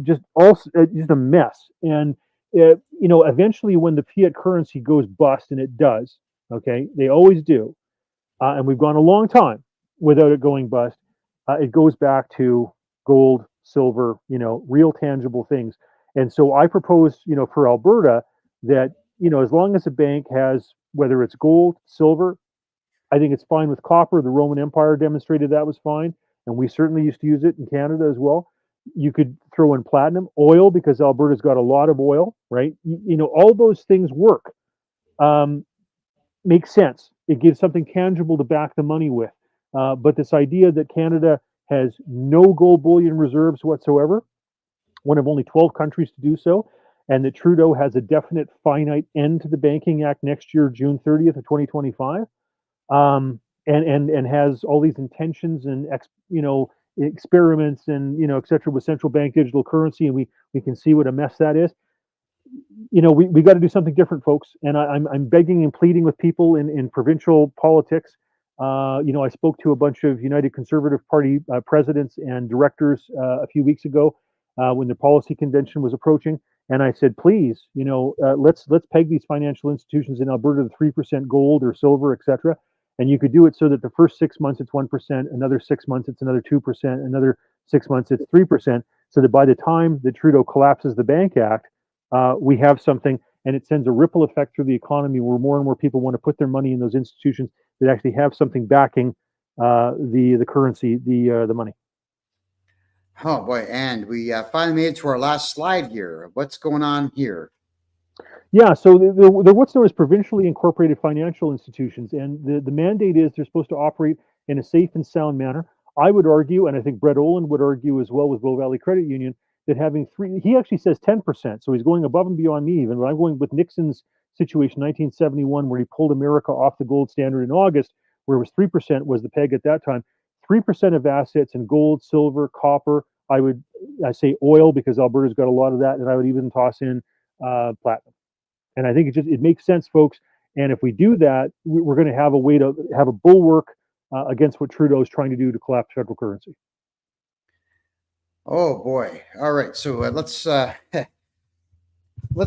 just a mess. And eventually, when the fiat currency goes bust, and it does, okay, they always do, and we've gone a long time without it going bust, it goes back to gold, silver, real tangible things. And so I propose, for Alberta, that as long as a bank has, whether it's gold, silver, I think it's fine with copper. The Roman Empire demonstrated that was fine, and we certainly used to use it in Canada as well. You could throw in platinum, oil, because Alberta's got a lot of oil, right? All those things work. Makes sense. It gives something tangible to back the money with. But this idea that Canada has no gold bullion reserves whatsoever, one of only 12 countries to do so, and that Trudeau has a definite finite end to the Banking Act next year, June 30th of 2025, and has all these intentions and experiments and et cetera with central bank digital currency, and we can see what a mess that is. We got to do something different, folks. And I'm begging and pleading with people in provincial politics. I spoke to a bunch of United Conservative Party presidents and directors a few weeks ago when the policy convention was approaching, and I said, please, let's peg these financial institutions in Alberta to 3% gold or silver, et cetera, And you could do it so that the first 6 months it's 1%, another 6 months it's another 2%, another 6 months it's 3%, so that by the time that Trudeau collapses the Bank Act, we have something, and it sends a ripple effect through the economy where more and more people want to put their money in those institutions that actually have something backing the currency, the money. Oh boy, and we finally made it to our last slide here. What's going on here? Yeah, so they're what's known as provincially incorporated financial institutions, and the mandate is they're supposed to operate in a safe and sound manner. I would argue, and I think Brett Olin would argue as well with Bow Valley Credit Union, that having three, he actually says 10%, so he's going above and beyond me even, but I'm going with Nixon's situation, 1971, where he pulled America off the gold standard in August, where it was 3% was the peg at that time. 3% of assets in gold, silver, copper, I say oil because Alberta's got a lot of that, and I would even toss in platinum. And I think it makes sense, folks. And if we do that, we're going to have a way to have a bulwark against what Trudeau is trying to do to collapse federal currency. Oh boy! All right, so let's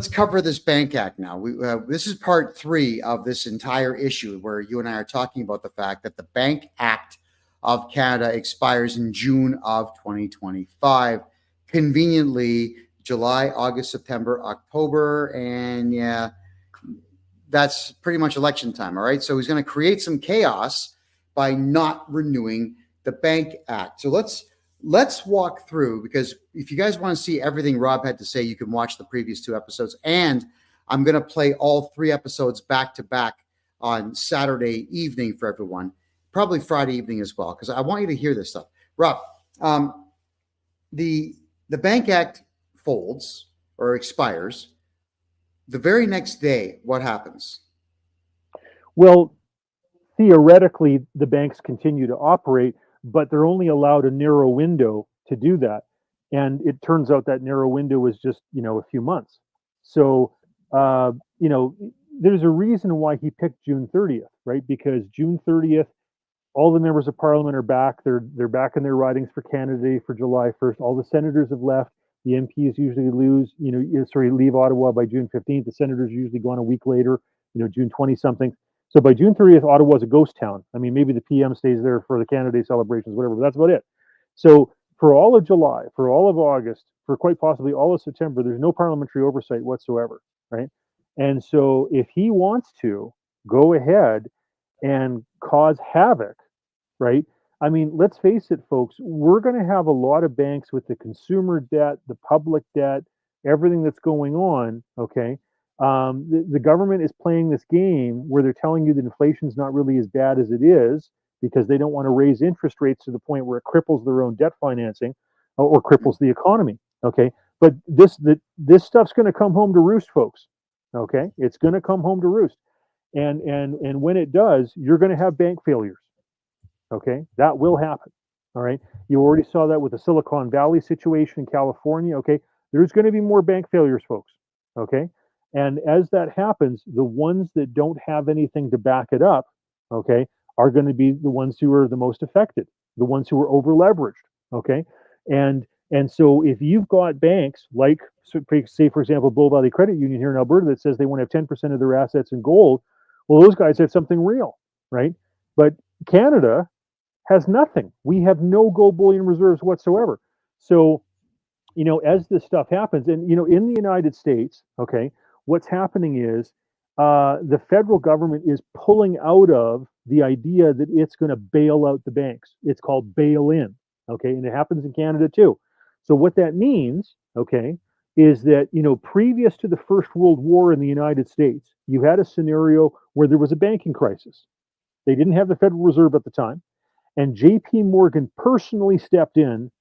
cover this Bank Act now. This is part 3 of this entire issue, where you and I are talking about the fact that the Bank Act of Canada expires in June of 2025. Conveniently, July, August, September, October, and yeah, that's pretty much election time. All right, so he's going to create some chaos by not renewing the Bank Act. So let's walk through, because if you guys want to see everything Rob had to say, you can watch the previous 2 episodes, and I'm going to play all 3 episodes back to back on Saturday evening for everyone, probably Friday evening as well, because I want you to hear this stuff. Rob, the Bank Act folds or expires. The very next day, what happens? Well, theoretically, the banks continue to operate, but they're only allowed a narrow window to do that. And it turns out that narrow window is just, a few months. So, there's a reason why he picked June 30th, right? Because June 30th, all the members of parliament are back. They're back in their ridings for Canada Day for July 1st. All the senators have left. The MPs usually leave Ottawa by June 15th. The senators usually go on a week later, June 20 something. So by June 30th, Ottawa's a ghost town. I mean, maybe the PM stays there for the Canada Day celebrations, whatever, but that's about it. So for all of July, for all of August, for quite possibly all of September, there's no parliamentary oversight whatsoever, right? And so if he wants to go ahead and cause havoc, right? I mean, let's face it, folks, we're going to have a lot of banks with the consumer debt, the public debt, everything that's going on, okay? The government is playing this game where they're telling you that inflation's not really as bad as it is because they don't want to raise interest rates to the point where it cripples their own debt financing or cripples the economy, okay? But this stuff's going to come home to roost, folks, okay? It's going to come home to roost. And when it does, you're going to have bank failures. Okay, that will happen. All right, you already saw that with the Silicon Valley situation in California. Okay, there's going to be more bank failures, folks. Okay, and as that happens, the ones that don't have anything to back it up, okay, are going to be the ones who are the most affected, the ones who are over leveraged. Okay, and so if you've got banks like, say, for example, Bow Valley Credit Union here in Alberta that says they want to have 10% of their assets in gold, well, those guys have something real, right? But Canada has nothing. We have no gold bullion reserves whatsoever. So, as this stuff happens, and in the United States, okay, what's happening is the federal government is pulling out of the idea that it's going to bail out the banks. It's called bail in, okay, and it happens in Canada too. So what that means, okay, is that previous to the First World War in the United States, you had a scenario where there was a banking crisis. They didn't have the Federal Reserve at the time. And JP Morgan personally stepped in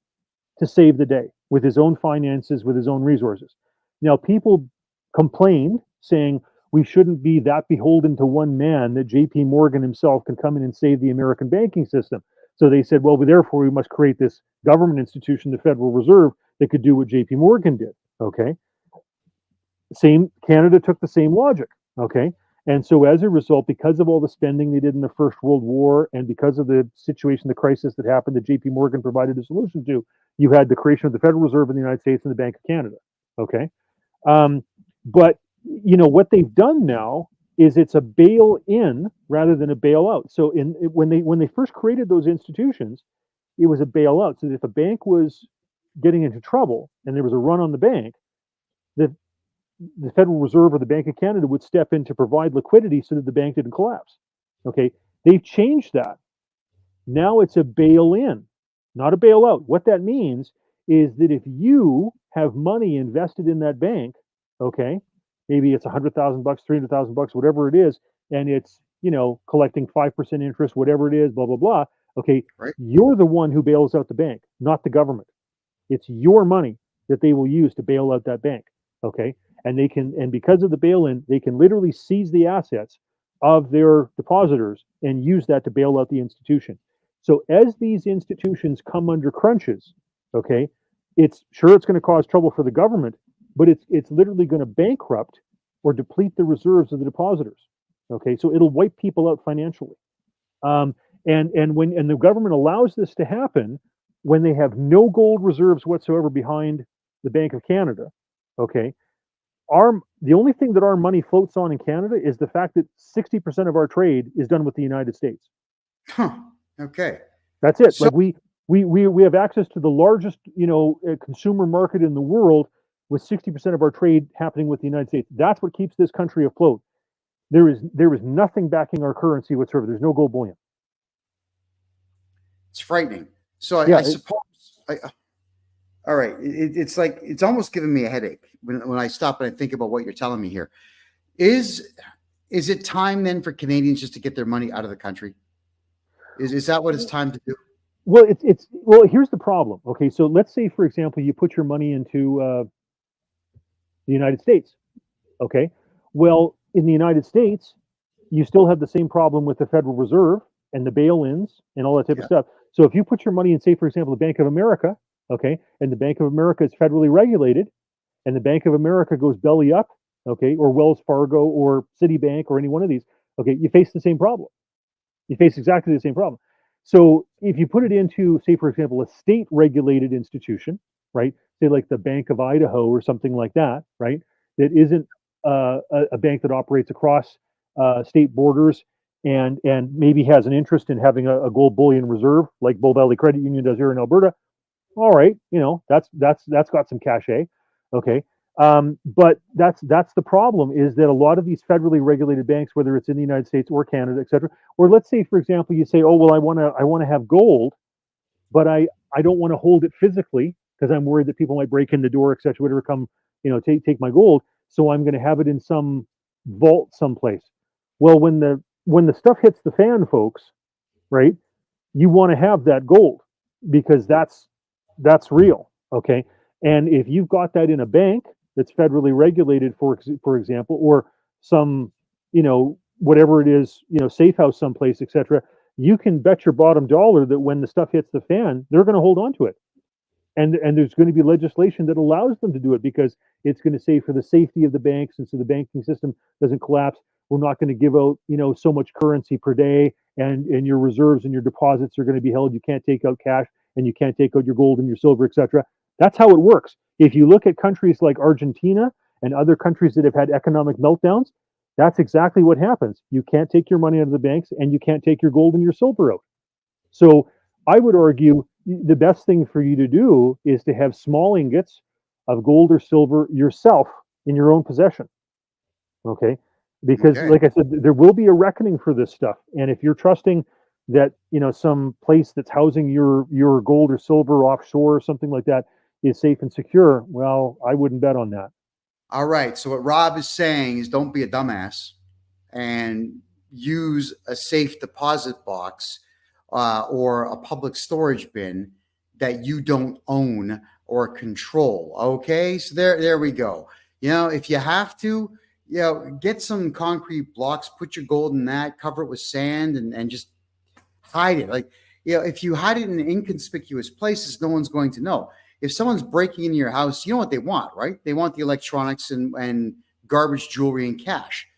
to save the day with his own finances, with his own resources. Now, people complained, saying we shouldn't be that beholden to one man, that JP Morgan himself can come in and save the American banking system. So they said, well, therefore, we must create this government institution, the Federal Reserve, that could do what JP Morgan did. Okay. Canada took the same logic. Okay. And so as a result, because of all the spending they did in the First World War and because of the situation, the crisis that happened that JP Morgan provided a solution to, you had the creation of the Federal Reserve in the United States and the Bank of Canada. Okay. But what they've done now is it's a bail-in rather than a bailout. So when they first created those institutions, it was a bailout. So if a bank was getting into trouble and there was a run on the bank, the the Federal Reserve or the Bank of Canada would step in to provide liquidity so that the bank didn't collapse. Okay, they've changed that. Now it's a bail-in, not a bailout. What that means is that if you have money invested in that bank, okay, maybe it's $100,000, $300,000, whatever it is, and it's collecting 5% interest, whatever it is, blah blah blah. Okay, Right. you're the one who bails out the bank, not the government. It's your money that they will use to bail out that bank. Okay, and because of the bail-in, they can literally seize the assets of their depositors and use that to bail out the institution. So as these institutions come under crunches, okay, it's going to cause trouble for the government, but it's literally going to bankrupt or deplete the reserves of the depositors. Okay, so it'll wipe people out financially. And the government allows this to happen when they have no gold reserves whatsoever behind the Bank of Canada. Okay, the only thing that our money floats on in Canada is the fact that 60% of our trade is done with the United States. Huh. Okay. That's it. So, Like we have access to the largest consumer market in the world, with 60% of our trade happening with the United States. That's what keeps this country afloat. There is nothing backing our currency whatsoever. There's no gold bullion. it's frightening. So Yeah, I suppose. All right. It's like it's almost giving me a headache when I stop and I think about what you're telling me here. Is it time then for Canadians just to get their money out of the country? Is that what it's time to do? well, here's the problem. Okay, so let's say, for example, you put your money into the United States. Okay, well, in the United States, you still have the same problem with the Federal Reserve and the bail-ins and all that type of Yeah. stuff. So if you put your money in, say, for example, the Bank of America, okay, and the Bank of America is federally regulated, and the Bank of America goes belly up, okay, or Wells Fargo or Citibank or any one of these, okay, you face the same problem. You face exactly the same problem. So if you put it into, say, for example, a state regulated institution, right, say like the Bank of Idaho or something like that, right, that isn't a bank that operates across state borders and maybe has an interest in having a gold bullion reserve like Bull Valley Credit Union does here in Alberta. All right, that's got some cachet. Okay, but that's the problem, is that a lot of these federally regulated banks, whether it's in the United States or Canada, et cetera, or let's say, for example, you say, oh well, I want to have gold, but I don't want to hold it physically because I'm worried that people might break in the door, et cetera, whatever, come take my gold, so I'm going to have it in some vault someplace. Well, when the stuff hits the fan, folks, right, you want to have that gold because that's real. Okay, and if you've got that in a bank that's federally regulated, for example, or some whatever it is, safe house someplace, etc., you can bet your bottom dollar that when the stuff hits the fan, they're going to hold on to it. And there's going to be legislation that allows them to do it, because it's going to say, for the safety of the banks and so the banking system doesn't collapse, we're not going to give out so much currency per day, and your reserves and your deposits are going to be held. You can't take out cash, and you can't take out your gold and your silver, etc. That's how it works. If you look at countries like Argentina and other countries that have had economic meltdowns, that's exactly what happens. You can't take your money out of the banks, and you can't take your gold and your silver out. So I would argue the best thing for you to do is to have small ingots of gold or silver yourself in your own possession. Okay, because Okay. like I said, there will be a reckoning for this stuff, and if you're trusting that some place that's housing your gold or silver offshore or something like that is safe and secure, well, I wouldn't bet on that. All right. So what Rob is saying is, don't be a dumbass and use a safe deposit box or a public storage bin that you don't own or control. Okay. So there we go. If you have to, get some concrete blocks, put your gold in that, cover it with sand, and just hide it. Like, if you hide it in inconspicuous places, no one's going to know. If someone's breaking into your house, you know what they want, right? They want the electronics and garbage jewelry and cash.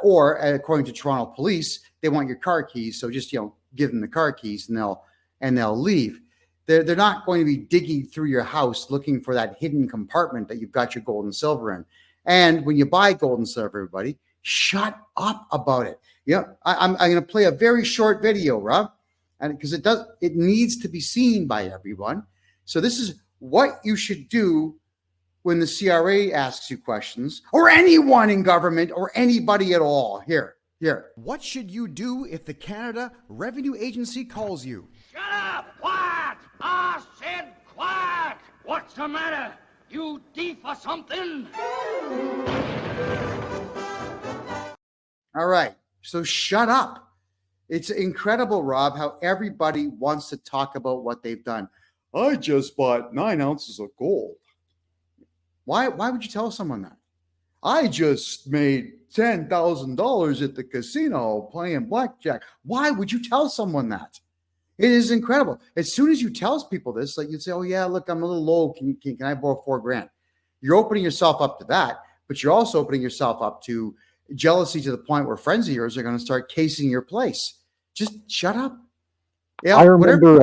Or according to Toronto police, they want your car keys. So just, give them the car keys and they'll leave. They're not going to be digging through your house looking for that hidden compartment that you've got your gold and silver in. And when you buy gold and silver, everybody, Shut up about it. Yeah, I'm going to play a very short video, Rob, and because it needs to be seen by everyone. So this is what you should do when the CRA asks you questions, or anyone in government, or anybody at all. Here. What should you do if the Canada Revenue Agency calls you? Shut up! Quiet! I said quiet! What's the matter? You deaf or something? All right, so shut up. It's incredible, Rob, how everybody wants to talk about what they've done. I just bought 9 ounces of gold. Why would you tell someone that? I just made $10,000 at the casino playing blackjack. Why would you tell someone that? It is incredible. As soon as you tell people this, like you'd say, oh yeah, look, I'm a little low. Can I borrow $4,000? You're opening yourself up to that, but you're also opening yourself up to jealousy to the point where friends of yours are going to start casing your place. Just shut up. Yeah, I remember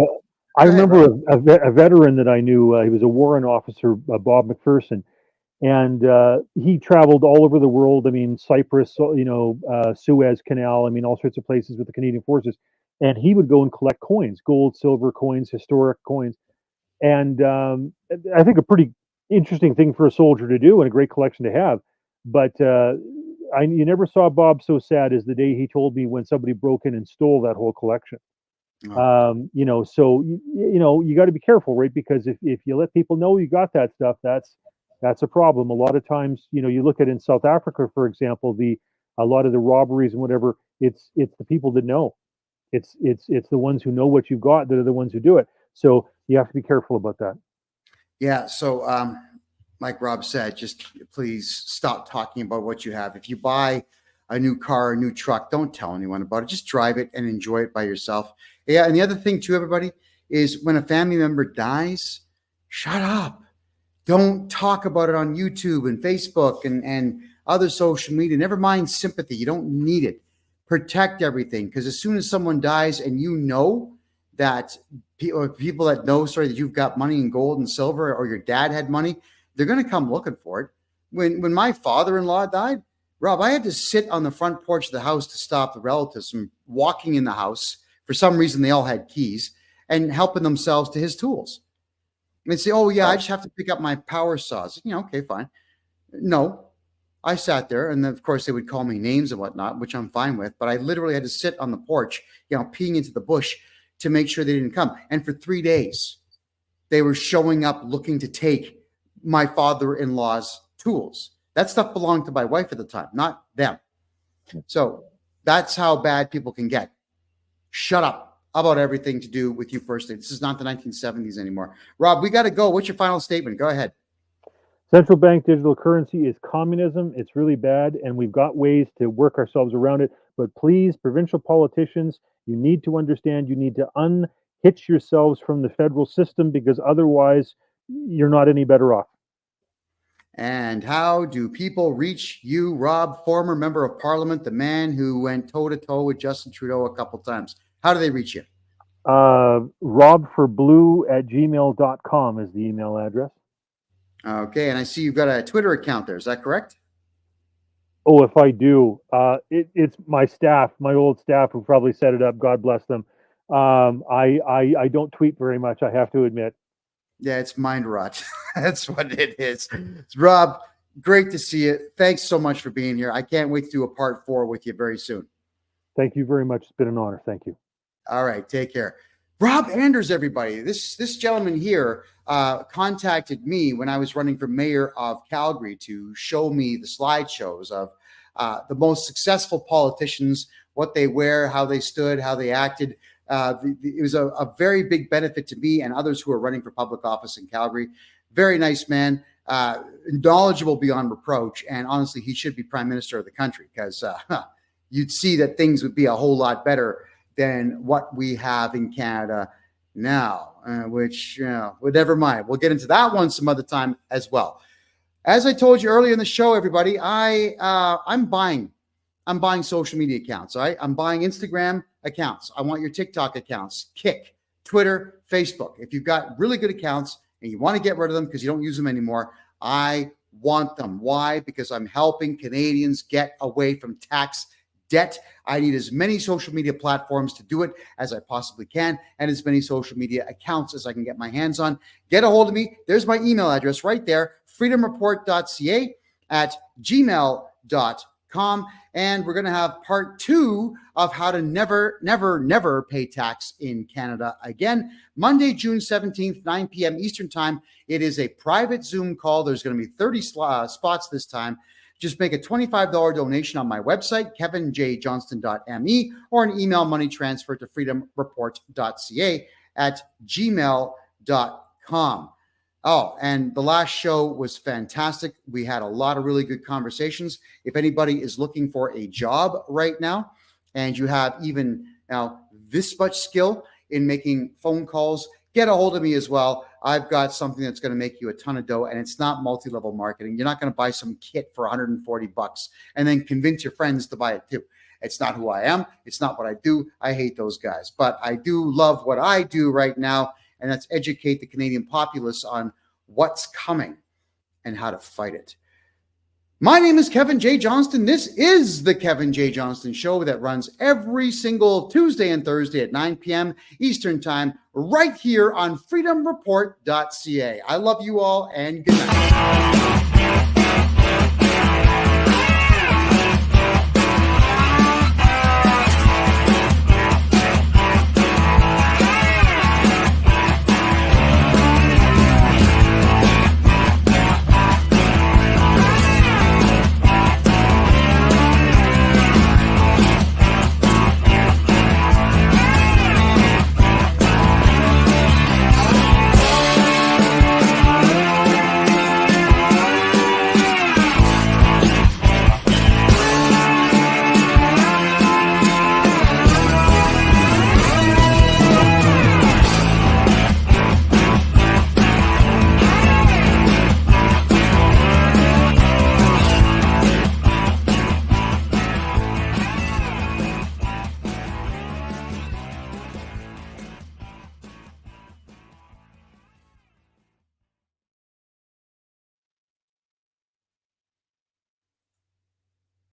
a veteran that I knew. He was a warrant officer, Bob McPherson, and he traveled all over the world. I mean, Cyprus, Suez Canal. I mean, all sorts of places with the Canadian Forces. And he would go and collect coins, gold, silver coins, historic coins. And I think a pretty interesting thing for a soldier to do and a great collection to have. But you never saw Bob so sad as the day he told me when somebody broke in and stole that whole collection. Oh. So you got to be careful, right? Because if you let people know you got that stuff, that's a problem. A lot of times, you look at in South Africa, for example, a lot of the robberies and whatever, it's the people that know. It's the ones who know what you've got that are the ones who do it. So you have to be careful about that. Yeah. So, like Rob said, just please stop talking about what you have. If you buy a new car, a new truck, don't tell anyone about it. Just drive it and enjoy it by yourself. Yeah. And the other thing too, everybody, is when a family member dies, shut up. Don't talk about it on YouTube and Facebook and other social media. Never mind sympathy. You don't need it. Protect everything, because as soon as someone dies and you know that people that know, that you've got money in gold and silver, or your dad had money, they're going to come looking for it. When my father-in-law died, Rob, I had to sit on the front porch of the house to stop the relatives from walking in the house. For some reason, they all had keys, and helping themselves to his tools. And they'd say, oh yeah, I just have to pick up my power saws. Okay, fine. No. I sat there, and then, of course, they would call me names and whatnot, which I'm fine with. But I literally had to sit on the porch, peeing into the bush to make sure they didn't come. And for 3 days, they were showing up looking to take my father-in-law's tools. That stuff belonged to my wife at the time, not them. So that's how bad people can get. Shut up about everything to do with you personally. This is not the 1970s anymore. Rob, we got to go. What's your final statement? Go ahead. Central bank digital currency is communism. It's really bad, and we've got ways to work ourselves around it. But please, provincial politicians, you need to understand, you need to unhitch yourselves from the federal system, because otherwise you're not any better off. And how do people reach you, Rob, former member of parliament, the man who went toe-to-toe with Justin Trudeau a couple times? How do they reach you? robforblue@gmail.com is the email address. Okay, and I see you've got a Twitter account there. Is that correct? Oh, if I do, it's my staff, my old staff, who probably set it up. God bless them. I don't tweet very much, I have to admit. Yeah, it's mind rot. That's what it is. Rob, great to see you. Thanks so much for being here. I can't wait to do a part 4 with you very soon. Thank you very much. It's been an honor. Thank you. All right, take care. Rob Anders, everybody. This gentleman here contacted me when I was running for mayor of Calgary to show me the slideshows of the most successful politicians, what they wear, how they stood, how they acted. It was a very big benefit to me and others who are running for public office in Calgary. Very nice man, knowledgeable beyond reproach. And honestly, he should be prime minister of the country, because you'd see that things would be a whole lot better than what we have in Canada now, which, well, never mind. We'll get into that one some other time as well. As I told you earlier in the show, everybody, I'm buying social media accounts. All right, I'm buying Instagram accounts. I want your TikTok accounts, Kick, Twitter, Facebook. If you've got really good accounts and you want to get rid of them because you don't use them anymore, I want them. Why? Because I'm helping Canadians get away from tax debt. I need as many social media platforms to do it as I possibly can, and as many social media accounts as I can get my hands on. Get a hold of me. There's my email address right there, freedomreport.ca at gmail.com. And we're going to have part 2 of how to never pay tax in Canada again. Monday, June 17th, 9 p.m. Eastern Time. It is a private Zoom call. There's going to be 30 spots this time. Just make a $25 donation on my website, kevinjjohnston.me, or an email money transfer to freedomreport.ca at gmail.com. Oh, and the last show was fantastic. We had a lot of really good conversations. If anybody is looking for a job right now, and you have even now this much skill in making phone calls, get a hold of me as well. I've got something that's going to make you a ton of dough, and it's not multi-level marketing. You're not going to buy some kit for $140 and then convince your friends to buy it too. It's not who I am. It's not what I do. I hate those guys, but I do love what I do right now, and that's educate the Canadian populace on what's coming and how to fight it. My name is Kevin J. Johnston. This is the Kevin J. Johnston Show that runs every single Tuesday and Thursday at 9 p.m. Eastern Time, right here on freedomreport.ca. I love you all, and good night.